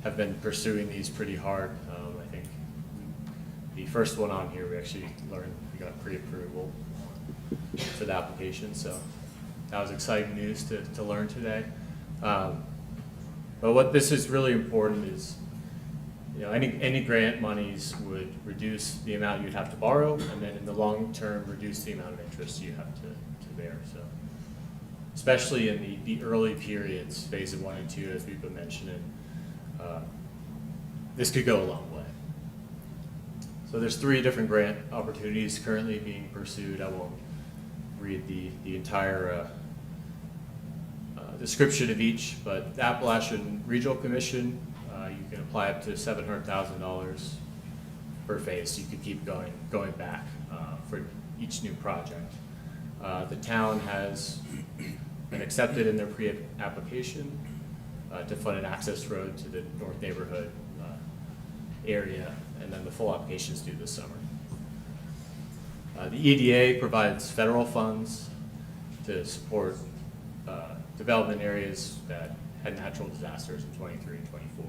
have been pursuing these pretty hard. I think the first one on here, we actually learned we got pre-approval for the application. So that was exciting news to learn today. But what this is really important is, any grant monies would reduce the amount you'd have to borrow, and then in the long term, reduce the amount of interest you have to bear. So, especially in the early periods, phases 1 and 2, as we've been mentioning, this could go a long way. So there's 3 different grant opportunities currently being pursued. I won't read the entire description of each, but the Appalachian Regional Commission, you can apply up to $700,000 per phase. So you could keep going back for each new project. The town has been accepted in their pre-application to fund an access road to the North Neighborhood area, and then the full application is due this summer. The EDA provides federal funds to support development areas that had natural disasters in 23 and 24.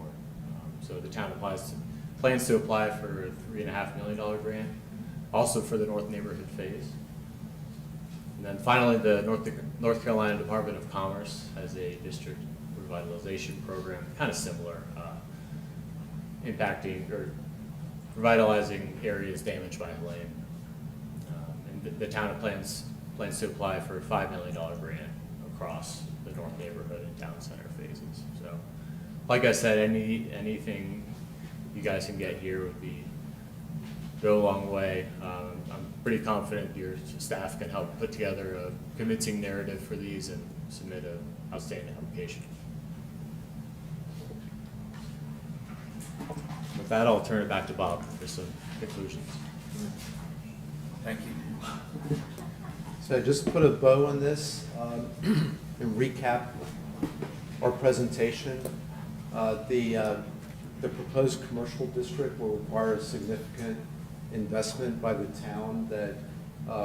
So the town plans to apply for a $3.5 million grant, also for the North Neighborhood phase. And then finally, the North Carolina Department of Commerce has a district revitalization program, kind of similar, impacting or revitalizing areas damaged by Helene. And the town plans to apply for a $5 million grant across the North Neighborhood and Town Center phases. So, like I said, anything you guys can get here would go a long way. I'm pretty confident your staff can help put together a convincing narrative for these and submit an outstanding application. Well, With that, I'll turn it back to Bob for some conclusions. Thank you. So just put a bow on this and recap our presentation. The proposed commercial district will require a significant investment by the town that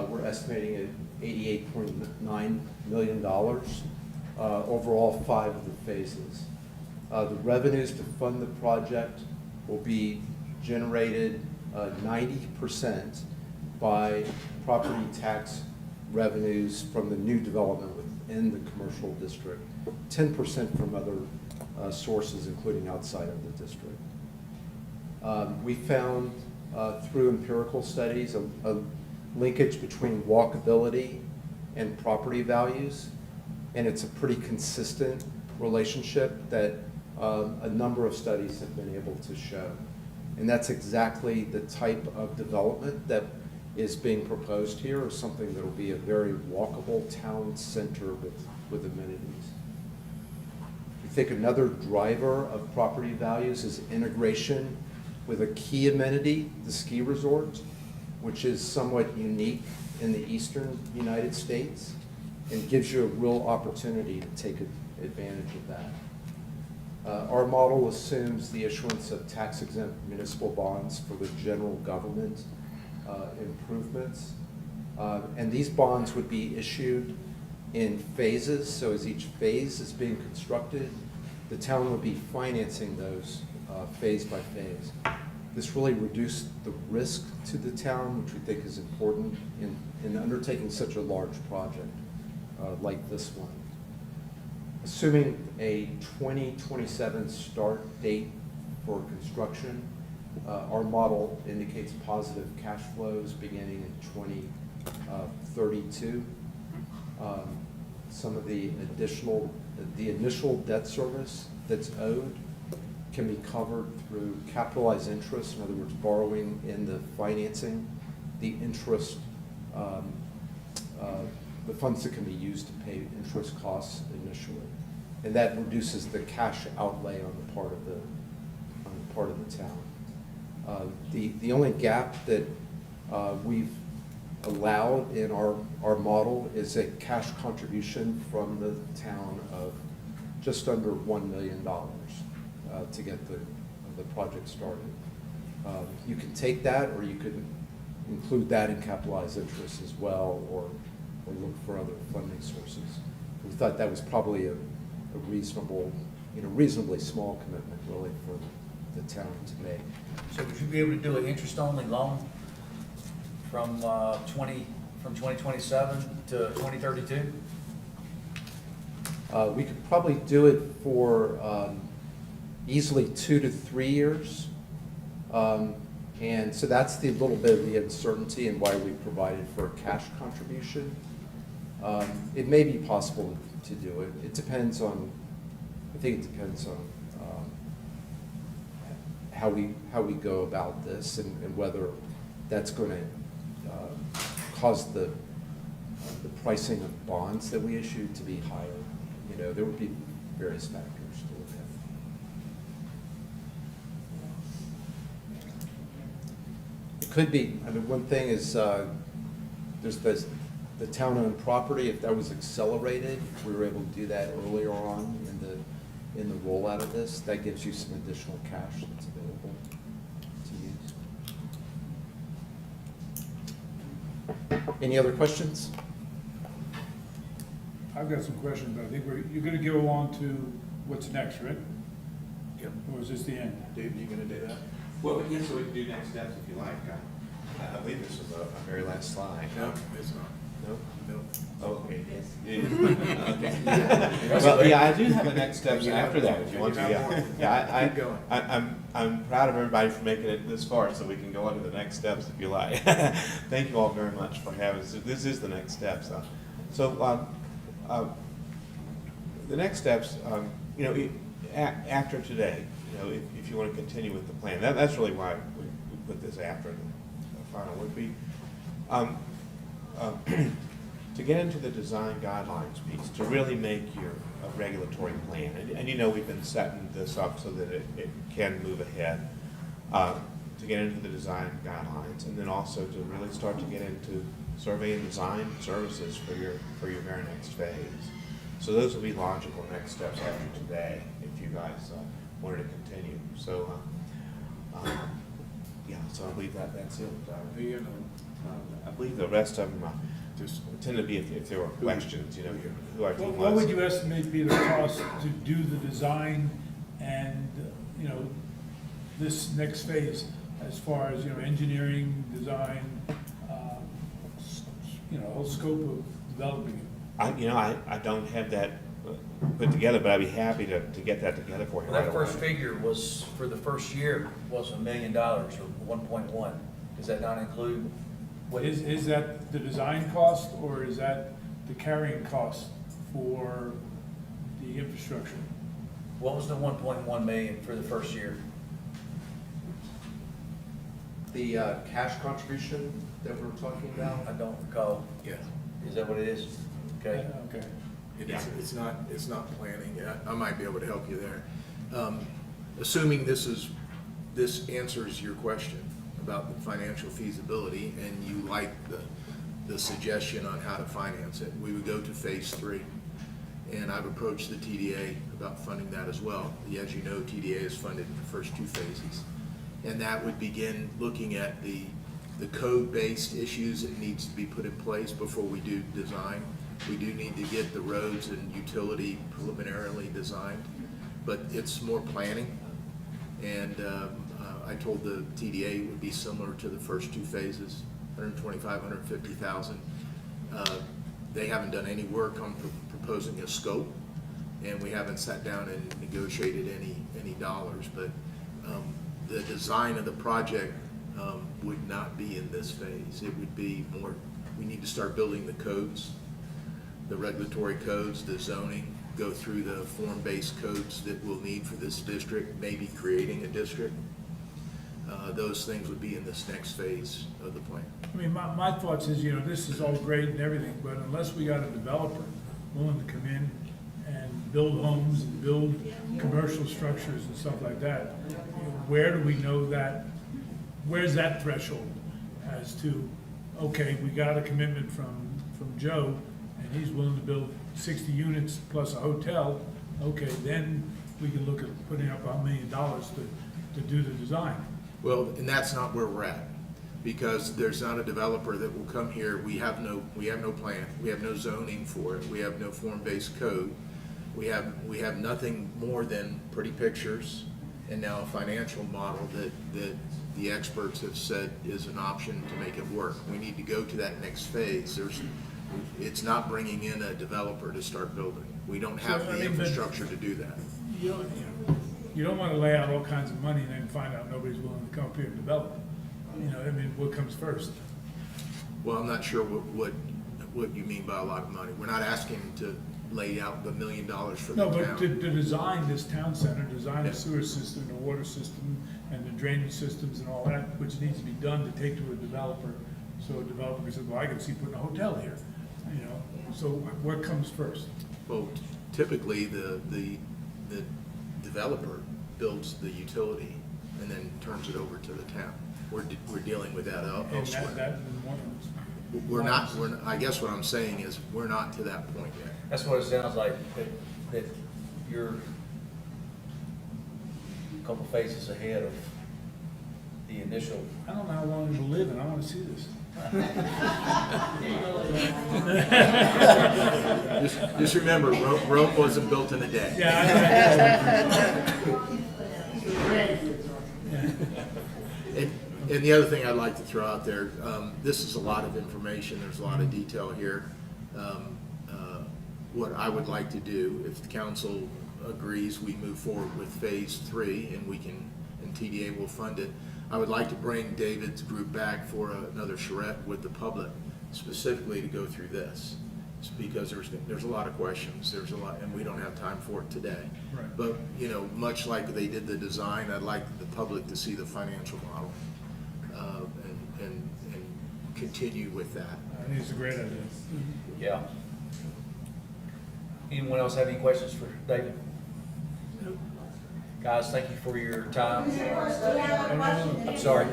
we're estimating at $88.9 million over all 5 of the phases. The revenues to fund the project will be generated 90% by property tax revenues from the new development within the commercial district, 10% from other sources, including outside of the district. We found through empirical studies a linkage between walkability and property values, and it's a pretty consistent relationship that a number of studies have been able to show. And that's exactly the type of development that is being proposed here, or something that will be a very walkable town center with amenities. We think another driver of property values is integration with a key amenity, the ski resort, which is somewhat unique in the eastern United States and gives you a real opportunity to take advantage of that. Our model assumes the issuance of tax-exempt municipal bonds for the general government improvements. And these bonds would be issued in phases, so as each phase is being constructed, the town would be financing those phase by phase. This really reduced the risk to the town, which we think is important in undertaking such a large project like this one. Assuming a 2027 start date for construction, our model indicates positive cash flows beginning in 2032. Some of the initial debt service that's owed can be covered through capitalized interest, in other words, borrowing in the financing, the interest, the funds that can be used to pay interest costs initially. And that reduces the cash outlay on the part of the town. The only gap that we've allowed in our model is a cash contribution from the town of just under $1 million to get the project started. You can take that, or you could include that in capitalized interest as well, or look for other funding sources. We thought that was probably a reasonable, reasonably small commitment really for the town to make. So would you be able to do an interest-only loan from 2027 to 2032? We could probably do it for easily 2 to 3 years. And so that's the little bit of the uncertainty and why we provided for a cash contribution. It may be possible to do it. It depends on, I think it depends on how we go about this and whether that's going to cause the pricing of bonds that we issue to be higher. There would be various factors to look at. It could be, one thing is there's the town-owned property. If that was accelerated, if we were able to do that earlier on in the rollout of this, that gives you some additional cash that's available to use. Any other questions? I've got some questions, but I think you're gonna go on to what's next, right? Yep. Or is this the end? Dave, you gonna do that? Well, yes, so we can do next steps if you like. I believe this is our very last slide. No, it's not. No? No. Oh, okay. Okay. Well, yeah, I do have a next steps after that, if you want to, yeah. Keep going. I'm proud of everybody for making it this far, so we can go on to the next steps if you like. Thank you all very much for having us. This is the next steps. So, the next steps, after today, if you want to continue with the plan, that's really why we put this after the final would be. To get into the design guidelines piece, to really make your regulatory plan, and we've been setting this up so that it can move ahead. to get into the design guidelines, and then also to really start to get into survey and design services for your very next phase. So those will be logical next steps after today, if you guys wanted to continue. So, yeah, so I believe that's it. I believe the rest of them Just tend to be if there were questions, you know, who our team What was. would you estimate be the cost to do the design and, you know, this next phase, as far as, you know, engineering, design, you know, whole scope of developing it? I don't have that put together, but I'd be happy to get that together for you Well, right that first away. figure was, for the first year, was $1 million, or 1.1. Does that not include what is? Is that the design cost, or is that the carrying cost for the infrastructure? What was the 1.1 million for the first year? The cash contribution that we're talking about? I don't recall. Yeah. Is that what it is? Okay. Okay. It's not planning. I might be able to help you there. Assuming this answers your question about the financial feasibility, and you like the suggestion on how to finance it, we would go to phase 3. And I've approached the TDA about funding that as well. As you know, TDA has funded the first 2 phases. And that would begin looking at the code-based issues that needs to be put in place before we do design. We do need to get the roads and utility preliminarily designed, but it's more planning. And I told the TDA it would be similar to the first 2 phases, 125, 150,000. They haven't done any work on proposing a scope, and we haven't sat down and negotiated any dollars, but the design of the project would not be in this phase. It would be more, we need to start building the codes, the regulatory codes, the zoning, go through the form-based codes that we'll need for this district, maybe creating a district. Those things would be in this next phase of the plan. I mean, my thoughts is, you know, this is all great and everything, but unless we got a developer willing to come in and build homes and build commercial structures and stuff like that, you know, where do we know that, where's that threshold as to, okay, we got a commitment from Joe, and he's willing to build 60 units plus a hotel, okay, then we can look at putting up $1 million to do the design. Well, and that's not where we're at, because there's not a developer that will come here. We have no plan, we have no zoning for it, we have no form-based code. We have nothing more than pretty pictures and now a financial model that the experts have said is an option to make it work. We need to go to that next phase. It's not bringing in a developer to start building. We don't have the infrastructure to do that. You don't want to lay out all kinds of money and then find out nobody's willing to come up here and develop it. You know, I mean, what comes first? Well, I'm not sure what you mean by a lot of money. We're not asking to lay out the $1 million for the No, town. but to design this town center, design Yeah. the sewer system, the water system, and the drainage systems and all that, which needs to be done to take to a developer. So a developer says, well, I can see putting a hotel here, you know? So what comes first? Well, typically, the developer builds the utility and then turns it over to the town. We're dealing with that And elsewhere. that one. We're not, I guess what I'm saying is, we're not to that point yet. That's what it sounds like, that you're a couple phases ahead of the initial. I don't know how long it'll live, and I want to see this. Just remember, Rome wasn't built in a day. And the other thing I'd like to throw out there, this is a lot of information, there's a lot of detail here. What I would like to do, if the council agrees, we move forward with phase 3 and TDA will fund it. I would like to bring David's group back for another charrette with the public, specifically to go through this. It's because there's a lot of questions, there's a lot, and we don't have time for it today. Right. But, you know, much like they did the design, I'd like the public to see the financial model, and continue with that. I think it's a great idea. Yeah. Anyone else have any questions for David? Guys, thank you for your time. I'm sorry.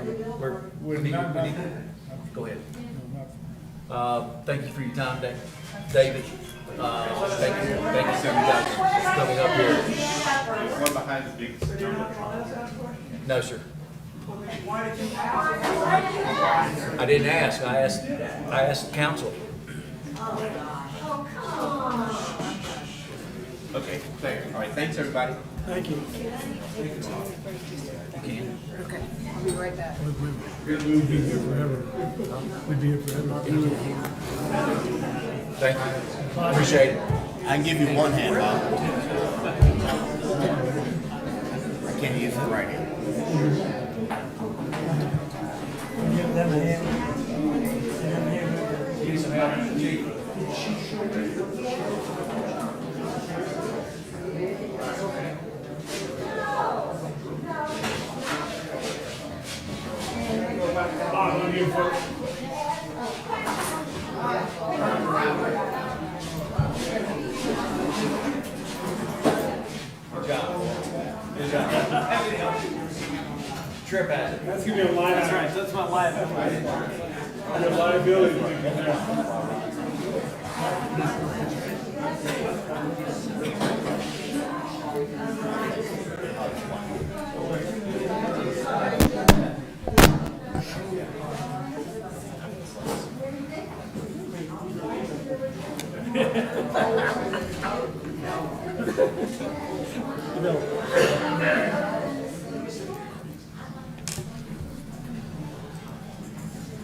We need, go ahead. Thank you for your time, David. Thank you for you guys coming up here. One behind the big. No, sir. I didn't ask. I asked council. Okay, thanks. All right, thanks, everybody. Thank you. Okay, I'll be right back. We'll be here forever. We'll be here forever. Thank you. Appreciate it. I can give you one hand, Bob. I can't use the right hand. Give them a hand. Give them a hand. Need some help, Chief? Good job. Good job. Trip hazard. That's gonna be a line. That's right, That's my life. Your liability.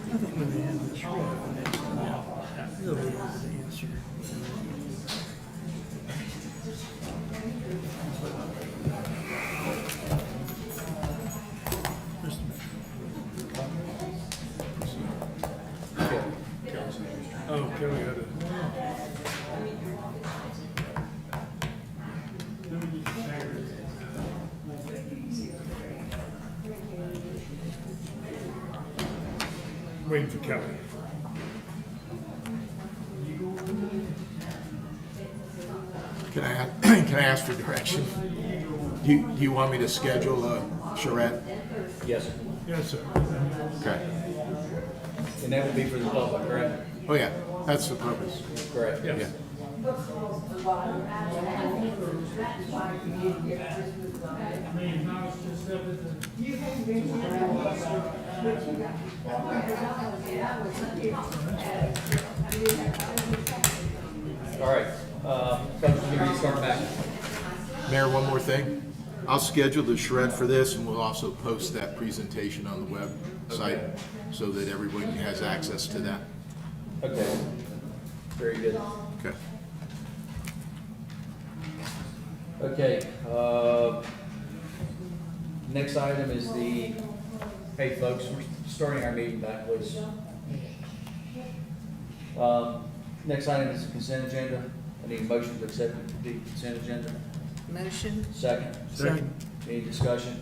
I think when they have the shred, they'll be able to answer. Oh, Kelly had it. Waiting for Kelly. Can I ask for direction? Do you want me to schedule a charrette? Yes, sir. Yes, sir. Okay. And that would be for the public, correct? Oh, yeah, that's the purpose. Correct. Yes. Yeah. All right, folks, we're gonna start back. Mayor, one more thing. I'll schedule the shred for this, and we'll also post that presentation on the website so that everyone has access to that. Okay. Very good. Okay. Okay, next item is the, hey folks, we're starting our meeting back, please. Next item is the consent agenda. I need a motion to accept the consent agenda. Motion? Second. Second. Any discussion?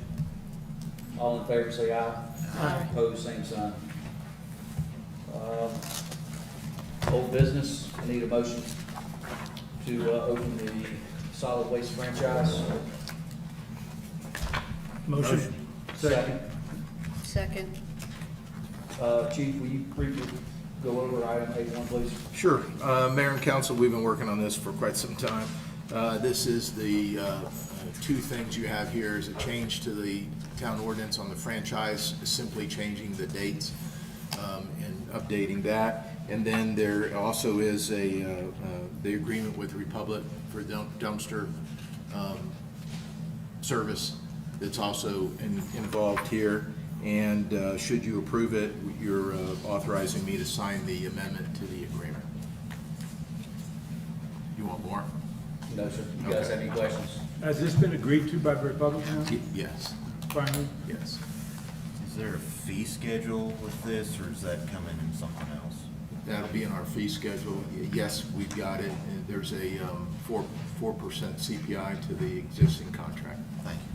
All in favor, say aye. Aye. Opposed, same sign. Old business, I need a motion to open the solid waste franchise. Motion. Second. Second. Chief, will you briefly go over item 8.1, please? Sure. Mayor and council, we've been working on this for quite some time. This is the two things you have here is a change to the town ordinance on the franchise, simply changing the dates and updating that. And then there also is the agreement with Republic for dumpster service that's also involved here. And should you approve it, you're authorizing me to sign the amendment to the agreement. You want more? No, sir. You guys have any questions? Has this been agreed to by the Republic now? Yes, Finally? yes. Is there a fee schedule with this, or does that come in something else? That'll be in our fee schedule. Yes, we've got it. And there's a 4% CPI to the existing contract. Thank you.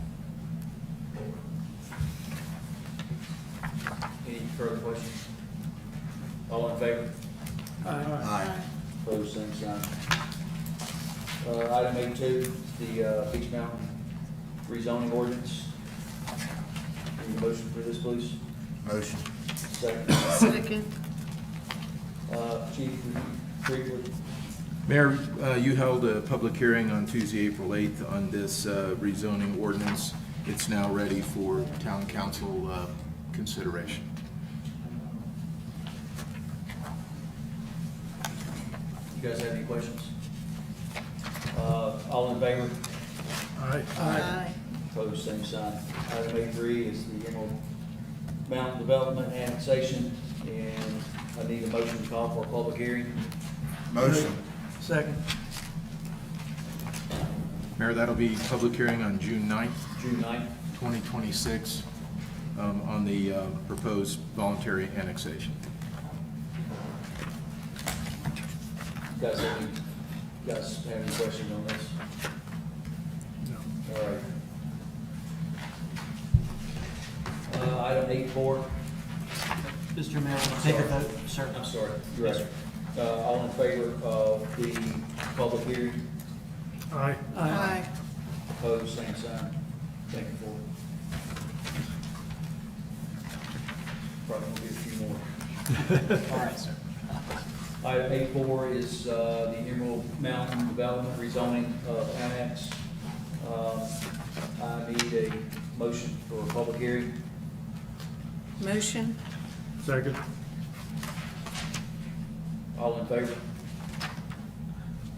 Any further questions? All in favor? Aye. Opposed, same sign. Item 8.2, the Beach Mountain rezoning ordinance. Need a motion for this, please? Motion. Second. Second. Chief, briefly. Mayor, you held a public hearing on Tuesday, April 8th on this rezoning ordinance. It's now ready for town council consideration. You guys have any questions? All in favor? Aye. Opposed, same sign. Item A3 is the Emerald Mountain Development annexation, and I need a motion to call for a public hearing. Motion. Second. Mayor, that'll be public hearing on June 9th, June 9th. 2026, on the proposed voluntary annexation. You guys have any questions on this? No. All right. Item 8.4. Mr. Mayor, will take a vote, sir? I'm sorry. You're right. All in favor of the public hearing? Aye. Aye. Opposed, same sign. Thank you for it. Probably gonna be a few more. All right, sir. Item 8.4 is the Emerald Mountain Development rezoning of annex. I need a motion for a public hearing. Motion. Second. All in favor?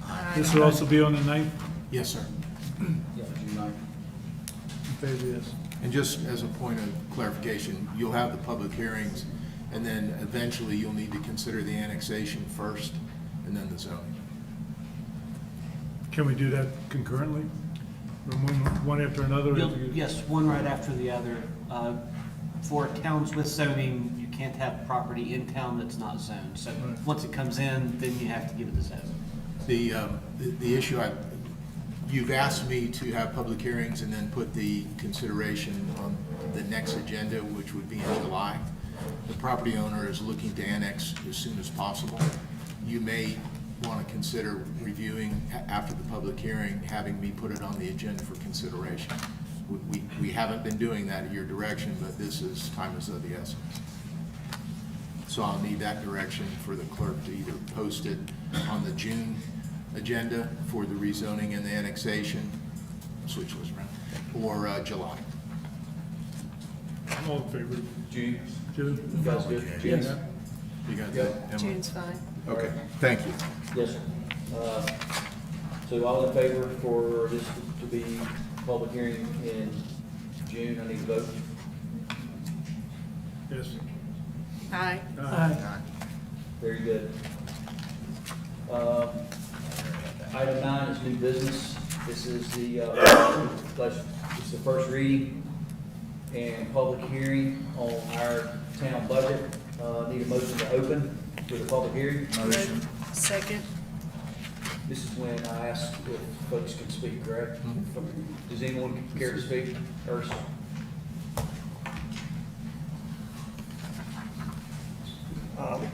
Aye. This will also be on the 9th? Yes, sir. Yeah, June 9th. In favor, yes. And just as a point of clarification, you'll have the public hearings, and then eventually you'll need to consider the annexation first, and then the zoning. Can we do that concurrently? Or one after another? Yes, one right after the other. For towns with zoning, you can't have property in town that's not zoned. So Right. once it comes in, then you have to give it the zone. The issue, you've asked me to have public hearings and then put the consideration on the next agenda, which would be in July. The property owner is looking to annex as soon as possible. You may want to consider reviewing, after the public hearing, having me put it on the agenda for consideration. We haven't been doing that in your direction, but this is, time is of the essence. So I'll need that direction for the clerk to either post it on the June agenda for the rezoning and the annexation, switch was around, or July. I'm all in favor. June? June? You guys good? Yes. June? You got Yeah. that, Emma? June's fine. Okay, thank you. Yes, sir. So all in favor for this to be public hearing in June, I need a vote. Yes. Aye. Aye. Very good. Item 9 is new business. This is the, it's the first reading and public hearing on our town budget. Need a motion to open for the public hearing. Motion. Second. This is when I ask if folks can speak, correct? Does anyone care to speak first?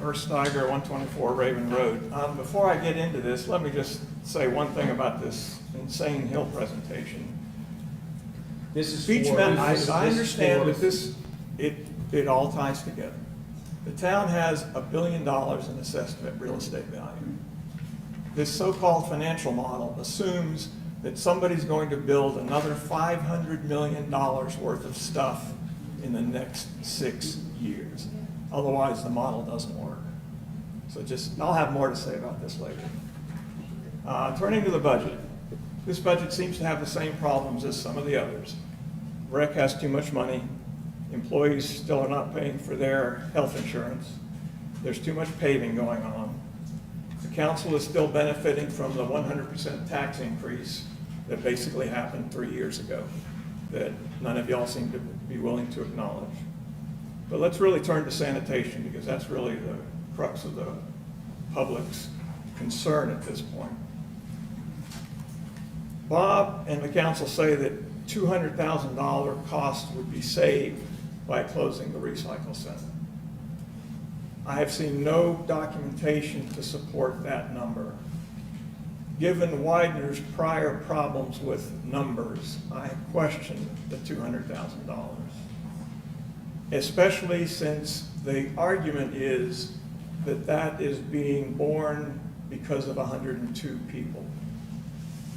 Ernst Steiger, 124 Raven Road. Before I get into this, let me just say one thing about this insane hill presentation. This is Beach for- Mountain, I this is understand for- that this, it all ties together. The town has $1 billion in assessed real estate value. This so-called financial model assumes that somebody's going to build another $500 million worth of stuff in the next 6 years. Otherwise, the model doesn't work. So I'll have more to say about this later. Turning to the budget. This budget seems to have the same problems as some of the others. Rec has too much money. Employees still are not paying for their health insurance. There's too much paving going on. The council is still benefiting from the 100% tax increase that basically happened 3 years ago that none of y'all seem to be willing to acknowledge. But let's really turn to sanitation because that's really the crux of the public's concern at this point. Bob and the council say that $200,000 cost would be saved by closing the recycle center. I have seen no documentation to support that number. given Widener's prior problems with numbers, I question the $200,000. Especially since the argument is that that is being borne because of 102 people.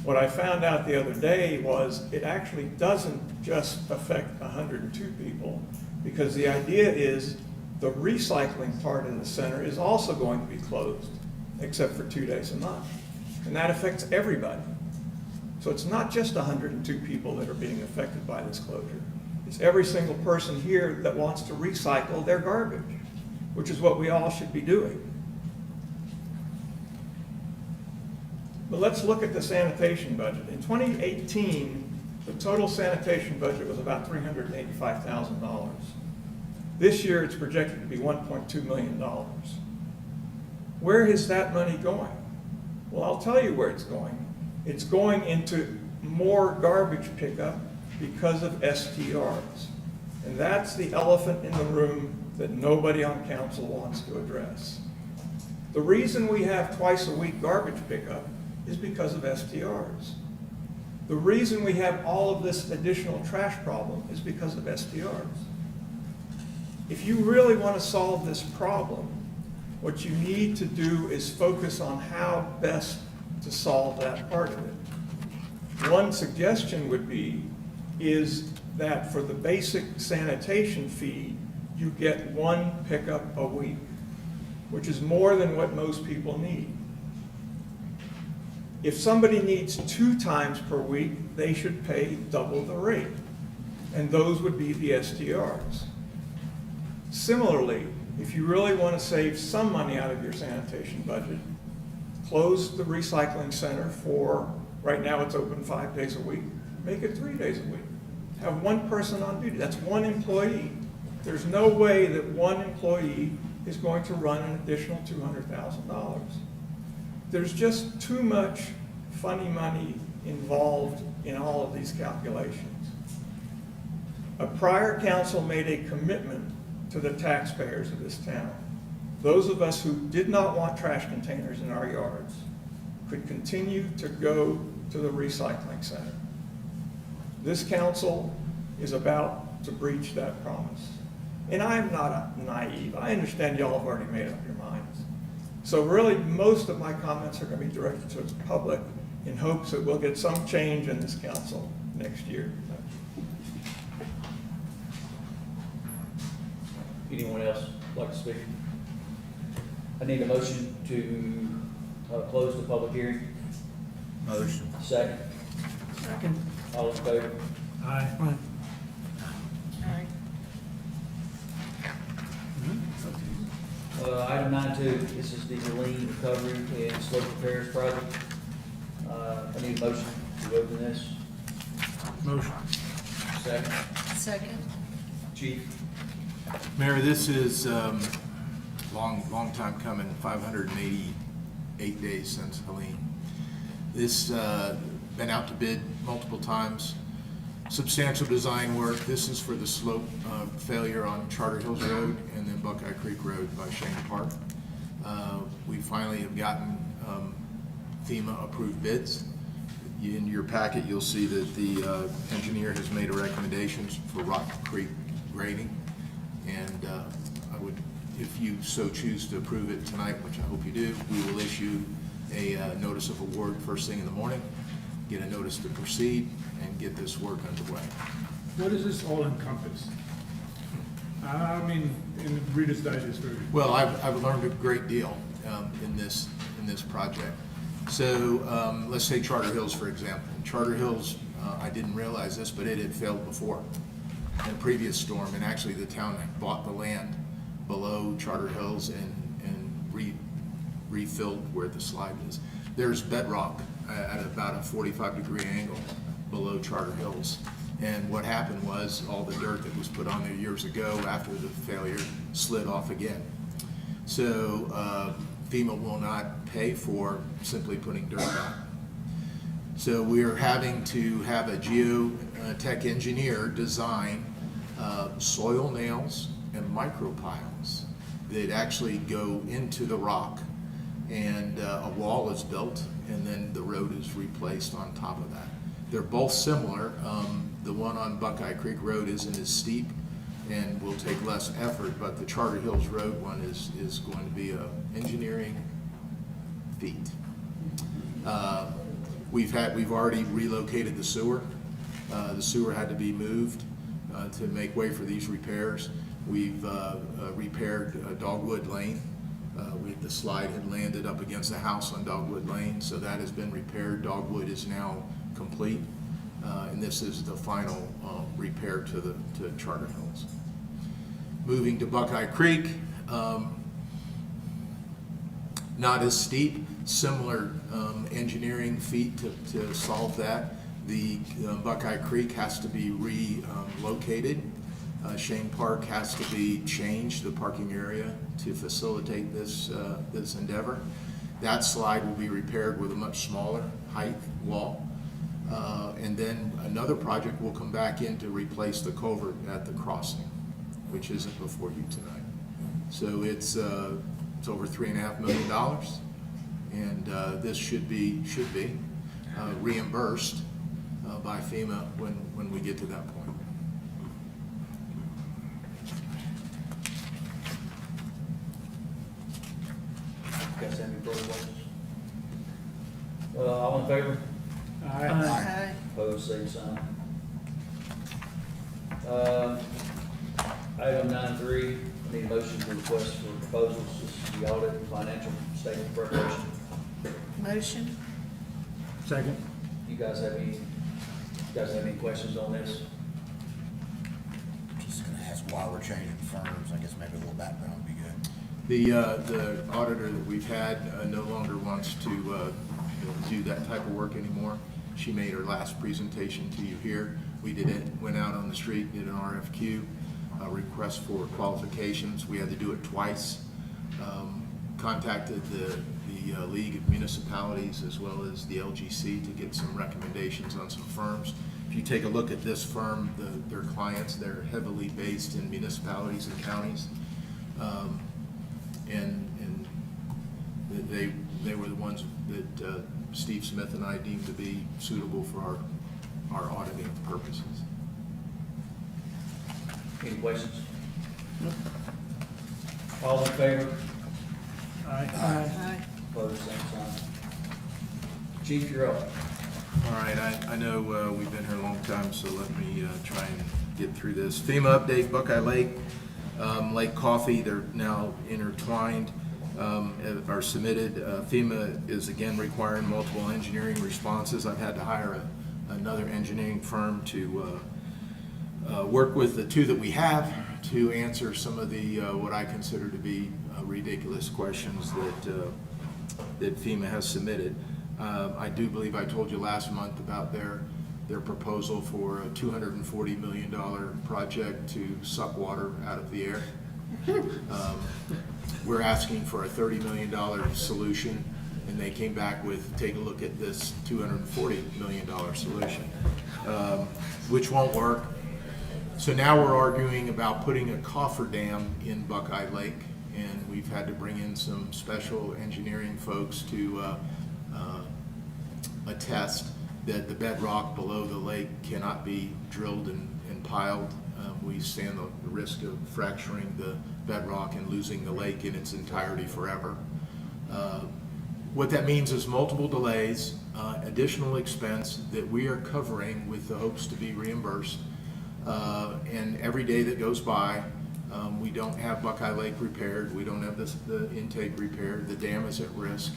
What I found out the other day was it actually doesn't just affect 102 people, because the idea is the recycling part in the center is also going to be closed, except for 2 days a month. And that affects everybody. So it's not just 102 people that are being affected by this closure. It's every single person here that wants to recycle their garbage, which is what we all should be doing. But let's look at the sanitation budget. In 2018, the total sanitation budget was about $385,000. This year, it's projected to be $1.2 million. Where is that money going? Well, I'll tell you where it's going. It's going into more garbage pickup because of STRs. And that's the elephant in the room that nobody on council wants to address. The reason we have twice a week garbage pickup is because of STRs. The reason we have all of this additional trash problem is because of STRs. If you really want to solve this problem, what you need to do is focus on how best to solve that part of it. One suggestion would be is that for the basic sanitation fee, you get one pickup a week, which is more than what most people need. If somebody needs 2 times per week, they should pay double the rate, and those would be the STRs. Similarly, if you really want to save some money out of your sanitation budget, close the recycling center for, right now it's open 5 days a week, make it 3 days a week. Have one person on duty, that's one employee. There's no way that one employee is going to run an additional $200,000. There's just too much funny money involved in all of these calculations. A prior council made a commitment to the taxpayers of this town. Those of us who did not want trash containers in our yards could continue to go to the recycling center. This council is about to breach that promise. And I'm not naive. I understand y'all have already made up your minds. So really, most of my comments are going to be directed to the public in hopes that we'll get some change in this council next year. Anyone else like to speak? I need a motion to close the public hearing. Motion. Second. Second. All in favor? Aye. Right. Aye. Item 9.2, this is the lien recovery and slope repairs project. I need a motion to open this. Motion. Second. Second. Chief? Mayor, this is long time coming, 588 days since Helene. This been out to bid multiple times. Substantial design work. This is for the slope failure on Charter Hills Road and then Buckeye Creek Road by Shane Park. We finally have gotten FEMA approved bids. In your packet, you'll see that the engineer has made a recommendation for Rock Creek grading. And I would, if you so choose to approve it tonight, which I hope you do, we will issue a notice of award first thing in the morning, get a notice to proceed, and get this work underway. What does this all encompass? I mean, in the Reader's Digest version. Well, I've learned a great deal in this project. So let's say Charter Hills, for example. Charter Hills, I didn't realize this, but it had failed before in a previous storm, and actually the town had bought the land below Charter Hills and refilled where the slide is. There's bedrock at about a 45-degree angle below Charter Hills. And what happened was all the dirt that was put on there years ago after the failure slid off again. So FEMA will not pay for simply putting dirt on. So we're having to have a geotech engineer design soil nails and micropiles that actually go into the rock, and a wall is built, and then the road is replaced on top of that. They're both similar. The one on Buckeye Creek Road isn't as steep and will take less effort, but the Charter Hills Road one is going to be a engineering feat. We've already relocated the sewer. The sewer had to be moved to make way for these repairs. We've repaired Dogwood Lane. The slide had landed up against the house on Dogwood Lane, so that has been repaired. Dogwood is now complete, and this is the final repair to Charter Hills. Moving to Buckeye Creek, not as steep, similar engineering feat to solve that. The Buckeye Creek has to be relocated. Shane Park has to be changed, the parking area, to facilitate this endeavor. That slide will be repaired with a much smaller height wall. And then another project will come back in to replace the culvert at the crossing, which isn't before you tonight. So it's over $3.5 million, and this should be reimbursed by FEMA when we get to that point. Guys, have any further questions? All in favor? Aye. Opposed, same sign. Item 9.3, I need a motion to request for proposals. This is the audit and financial statement preparation. Motion? Second. You guys have any questions on this? Just gonna ask why we're changing firms. I guess maybe a little background would be good. The auditor that we've had no longer wants to do that type of work anymore. She made her last presentation to you here. We went out on the street, did an RFQ, request for qualifications. We had to do it twice. Contacted the League of Municipalities as well as the LGC to get some recommendations on some firms. If you take a look at this firm, their clients, they're heavily based in municipalities and counties. And they were the ones that Steve Smith and I deemed to be suitable for our auditing purposes. Any questions? All in favor? Aye. Opposed, same sign. Chief, you're up. All right, I know we've been here a long time, so let me try and get through this. FEMA update, Buckeye Lake, Lake Coffee, they're now intertwined, are submitted. FEMA is again requiring multiple engineering responses. I've had to hire another engineering firm to work with the two that we have to answer some of the what I consider to be ridiculous questions that FEMA has submitted. I do believe I told you last month about their proposal for a $240 million project to suck water out of the air. We're asking for a $30 million solution, and they came back with, take a look at this $240 million solution, which won't work. So now we're arguing about putting a cofferdam in Buckeye Lake, and we've had to bring in some special engineering folks to attest that the bedrock below the lake cannot be drilled and piled. We stand the risk of fracturing the bedrock and losing the lake in its entirety forever. What that means is multiple delays, additional expense that we are covering with the hopes to be reimbursed. And every day that goes by, we don't have Buckeye Lake repaired, we don't have the intake repaired, the dam is at risk.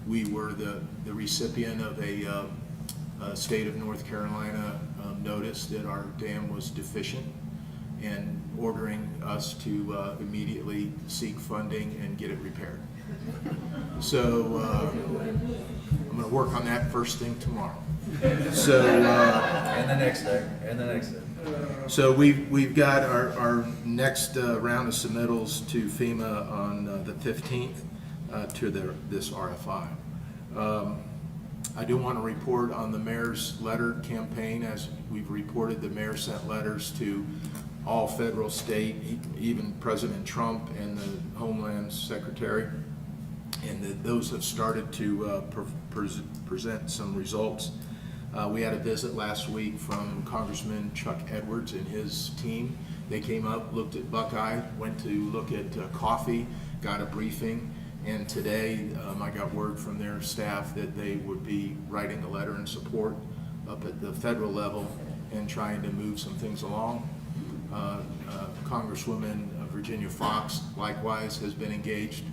We were the recipient of a state of North Carolina notice that our dam was deficient and ordering us to immediately seek funding and get it repaired. So I'm going to work on that first thing tomorrow. So And the next day, and the next day. so we've got our next round of submittals to FEMA on the 15th to this RFI. I do want to report on the mayor's letter campaign. As we've reported, the mayor sent letters to all federal, state, even President Trump and the Homeland Secretary, and those have started to present some results. We had a visit last week from Congressman Chuck Edwards and his team. They came up, looked at Buckeye, went to look at coffee, got a briefing, and today I got word from their staff that they would be writing a letter in support up at the federal level and trying to move some things along. Congresswoman Virginia Fox likewise has been engaged.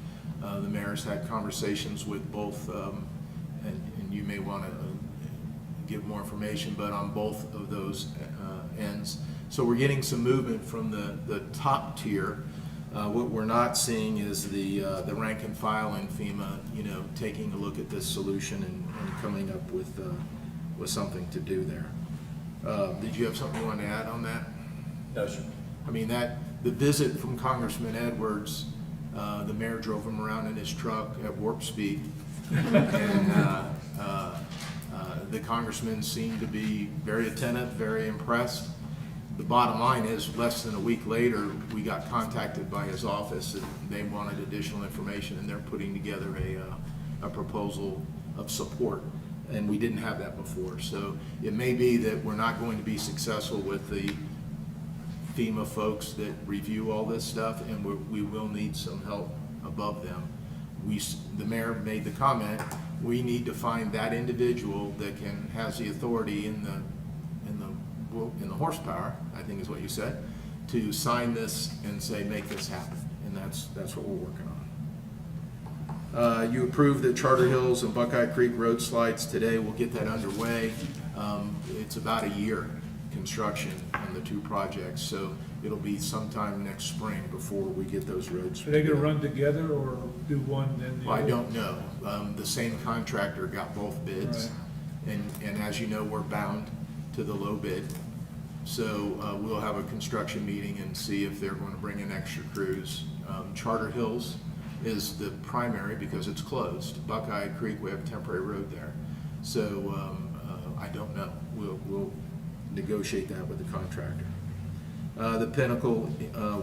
The mayor's had conversations with both, and you may want to give more information, but on both of those ends. So we're getting some movement from the top tier. What we're not seeing is the rank and file in FEMA, taking a look at this solution and coming up with something to do there. Did you have something you want to add on that? No, sir. I mean, the visit from Congressman Edwards, the mayor drove him around in his truck at warp speed. And the congressman seemed to be very attentive, very impressed. The bottom line is, less than a week later, we got contacted by his office and they wanted additional information, and they're putting together a proposal of support. And we didn't have that before. So it may be that we're not going to be successful with the FEMA folks that review all this stuff, and we will need some help above them. The mayor made the comment, we need to find that individual that has the authority in the horsepower, I think is what you said, to sign this and say, make this happen. And that's what we're working on. You approved the Charter Hills and Buckeye Creek road slides today. We'll get that underway. It's about a year construction on the two projects, so it'll be sometime next spring before we get those roads. Are they gonna run together or do one then the Well, I other? don't know. The same contractor got both bids, and as you know, we're bound to the low bid. So we'll have a construction meeting and see if they're going to bring in extra crews. Charter Hills is the primary because it's closed. Buckeye Creek, we have a temporary road there. So I don't know. We'll negotiate that with the contractor. The Pinnacle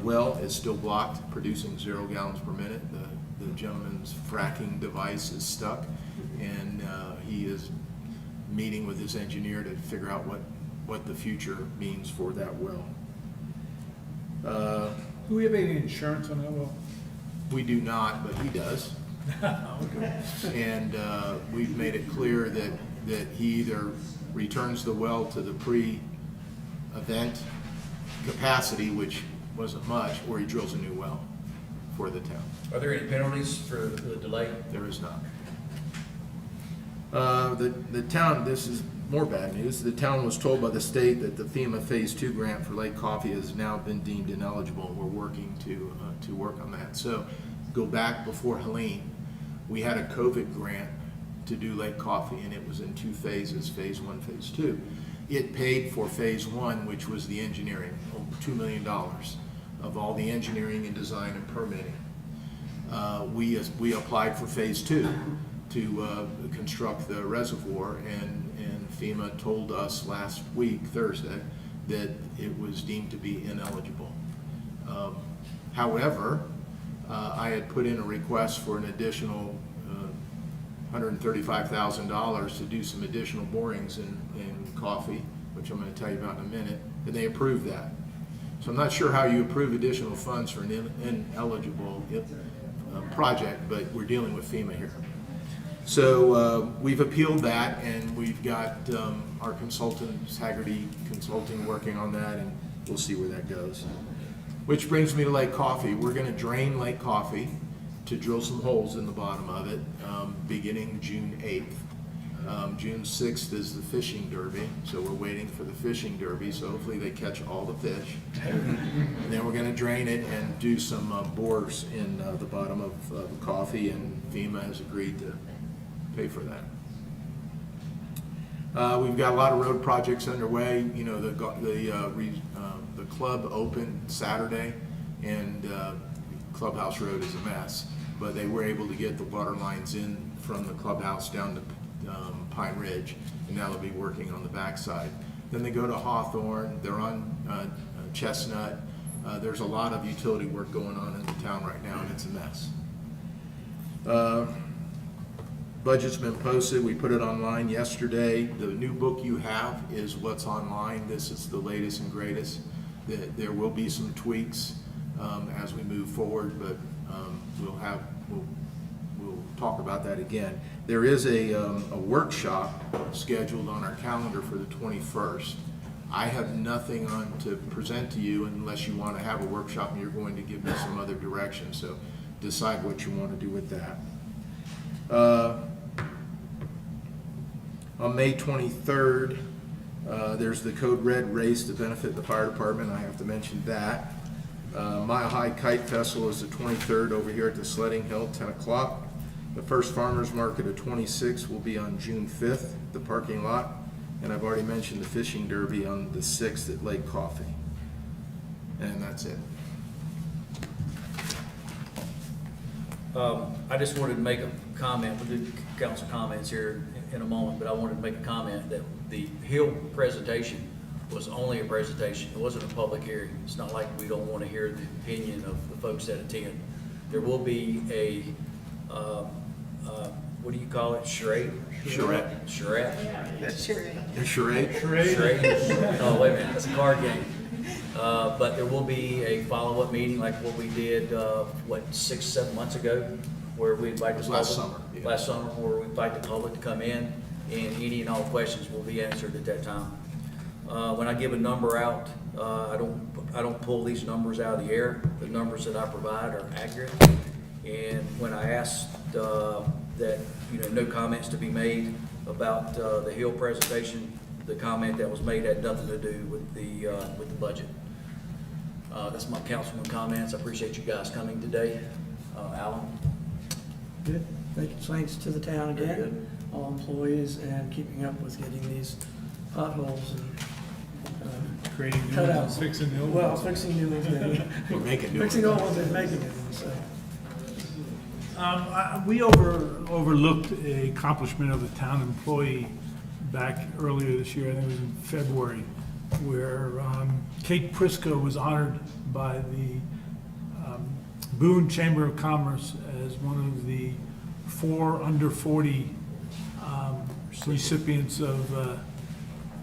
well is still blocked, producing 0 gallons per minute. The gentleman's fracking device is stuck, and he is meeting with his engineer to figure out what the future means for that well. Do we have any insurance on that well? We do not, but he does. Okay. And we've made it clear that he either returns the well to the pre-event capacity, which wasn't much, or he drills a new well for the town. Are there any penalties for the delay? There is not. The town, this is more bad news, the town was told by the state that the FEMA Phase 2 grant for Lake Coffee has now been deemed ineligible, and we're working to work on that. So go back before Helene, we had a COVID grant to do Lake Coffee, and it was in 2 phases, Phase 1, Phase 2. It paid for Phase 1, which was the engineering, over $2 million of all the engineering and design and permitting. We applied for Phase 2 to construct the reservoir, and FEMA told us last week, Thursday, that it was deemed to be ineligible. However, I had put in a request for an additional $135,000 to do some additional borings in Coffee, which I'm going to tell you about in a minute, and they approved that. So I'm not sure how you approve additional funds for an ineligible project, but we're dealing with FEMA here. So we've appealed that, and we've got our consultants, Haggerty Consulting, working on that, and we'll see where that goes. Which brings me to Lake Coffee. We're going to drain Lake Coffee to drill some holes in the bottom of it, beginning June 8th. June 6th is the fishing derby, so we're waiting for the fishing derby, so hopefully they catch all the fish. And then we're going to drain it and do some bores in the bottom of the Coffee, and FEMA has agreed to pay for that. We've got a lot of road projects underway. You know, the club opened Saturday, and Clubhouse Road is a mess, but they were able to get the water lines in from the clubhouse down to Pine Ridge, and now they'll be working on the backside. Then they go to Hawthorne, they're on Chestnut. There's a lot of utility work going on in the town right now, and it's a mess. Budget's been posted, we put it online yesterday. The new book you have is what's online. This is the latest and greatest. There will be some tweaks as we move forward, but we'll talk about that again. There is a workshop scheduled on our calendar for the 21st. I have nothing on to present to you unless you want to have a workshop and you're going to give me some other direction, so decide what you want to do with that. On May 23rd, there's the Code Red race to benefit the fire department. I have to mention that. Mile High Kite Festival is the 23rd over here at the Sledding Hill, 10 o'clock. The first farmers market of 26 will be on June 5th, the parking lot. And I've already mentioned the fishing derby on the 6th at Lake Coffee. And that's it. I just wanted to make a comment. We'll do council comments here in a moment, but I wanted to make a comment that the Hill presentation was only a presentation. It wasn't a public hearing. It's not like we don't want to hear the opinion of the folks that attend. There will be a, what do you call it? Charade? Charade. Charade? A charade? Charade? Oh, wait a minute, it's a card game. But there will be a follow-up meeting like what we did, 6, 7 months ago, where we invite the public. Last summer, yeah. Last summer, where we invite the public to come in, and any and all questions will be answered at that time. When I give a number out, I don't pull these numbers out of the air. The numbers that I provide are accurate. And when I asked that, no comments to be made about the Hill presentation, the comment that was made had nothing to do with the budget. That's my councilman comments. I appreciate you guys coming today. Alan? Good. Thanks to the town Very again, good. all employees, and keeping up with getting these potholes and Creating new cut ones, out. fixing the old Well, ones. fixing new ones, maybe. We're making new Fixing ones. old ones and making new ones, so. We overlooked an accomplishment of a town employee back earlier this year, I think it was in February, where Kate Prisco was honored by the Boone Chamber of Commerce as one of the 4 under 40 recipients of,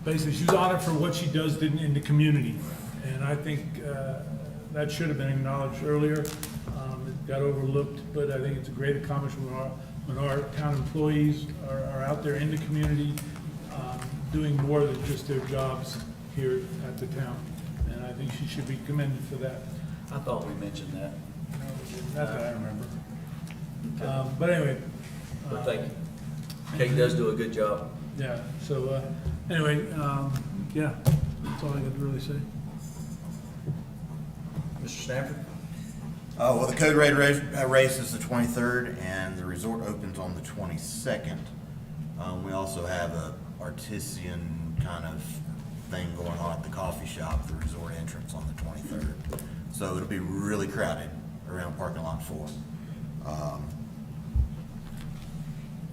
basically, she was honored for what she does in the community. And I think that should have been acknowledged earlier. It got overlooked, but I think it's a great accomplishment when our town employees are out there in the community doing more than just their jobs here at the town. And I think she should be commended for that. I thought we mentioned that. Not that I remember. But anyway. But thank you. Kate does do a good job. Yeah, so, anyway, yeah, that's all I got to really say. Mr. Stanford? Well, the Code Red race is the 23rd, and the resort opens on the 22nd. We also have a artisan kind of thing going on at the coffee shop, the resort entrance on the 23rd. So it'll be really crowded around parking lot 4.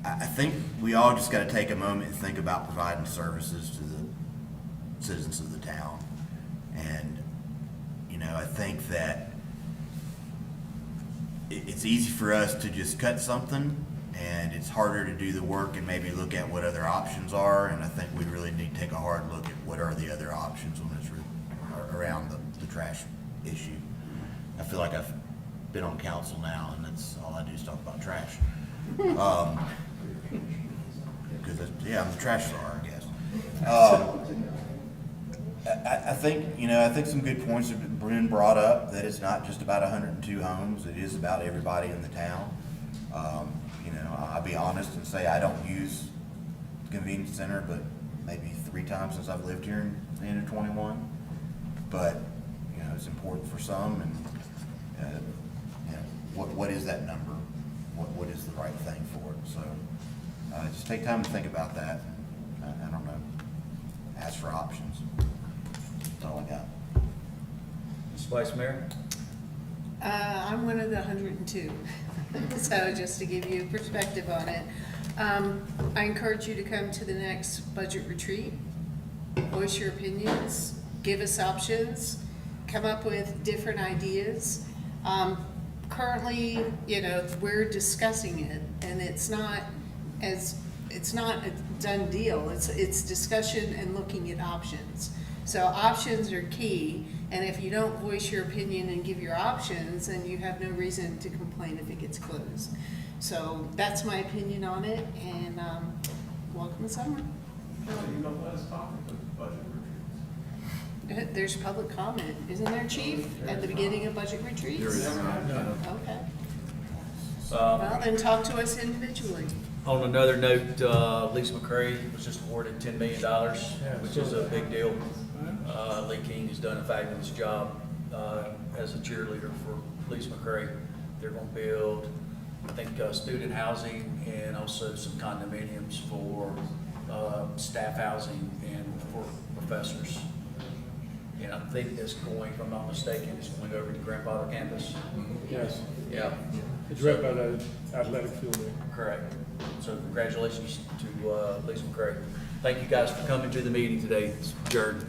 I think we all just got to take a moment and think about providing services to the citizens of the town. And, I think that it's easy for us to just cut something, and it's harder to do the work and maybe look at what other options are. And I think we really need to take a hard look at what are the other options when it's around the trash issue. I feel like I've been on council now, and that's all I do is talk about trash. Because I'm the trash czar, I guess. I think some good points have been brought up, that it's not just about 102 homes, it is about everybody in the town. I'll be honest and say I don't use the convenience center but maybe 3 times since I've lived here in the end of 21. But, it's important for some, and, what is that number? What is the right thing for it? So, just take time to think about that. I don't know. Ask for options. That's all I got. Ms. Vice Mayor? I'm one of the 102, so just to give you perspective on it. I encourage you to come to the next budget retreat, voice your opinions, give us options, come up with different ideas. currently, you know, we're discussing it, and it's not a done deal. It's discussion and looking at options. So options are key, and if you don't voice your opinion and give your options, then you have no reason to complain if it gets closed. So that's my opinion on it, and welcome to summer. You don't let us talk at the budget retreats. There's public comment, isn't there, Chief, at the beginning of budget retreats? There is. Okay, Um, well, then talk to us individually. On another note, Lisa McCray was just awarded $10 million, which is a big deal. Lee King has done a fabulous job as a cheerleader for Lisa McCray. They're going to build, I think, student housing and also some condominiums for staff housing and for professors. And I think it's going, if I'm not mistaken, it's going over to Grandfather Campus. Yes, Yeah. it's right by the athletic field there. Correct. So congratulations to Lisa McCray. Thank you guys for coming to the meeting today. It's adjourned.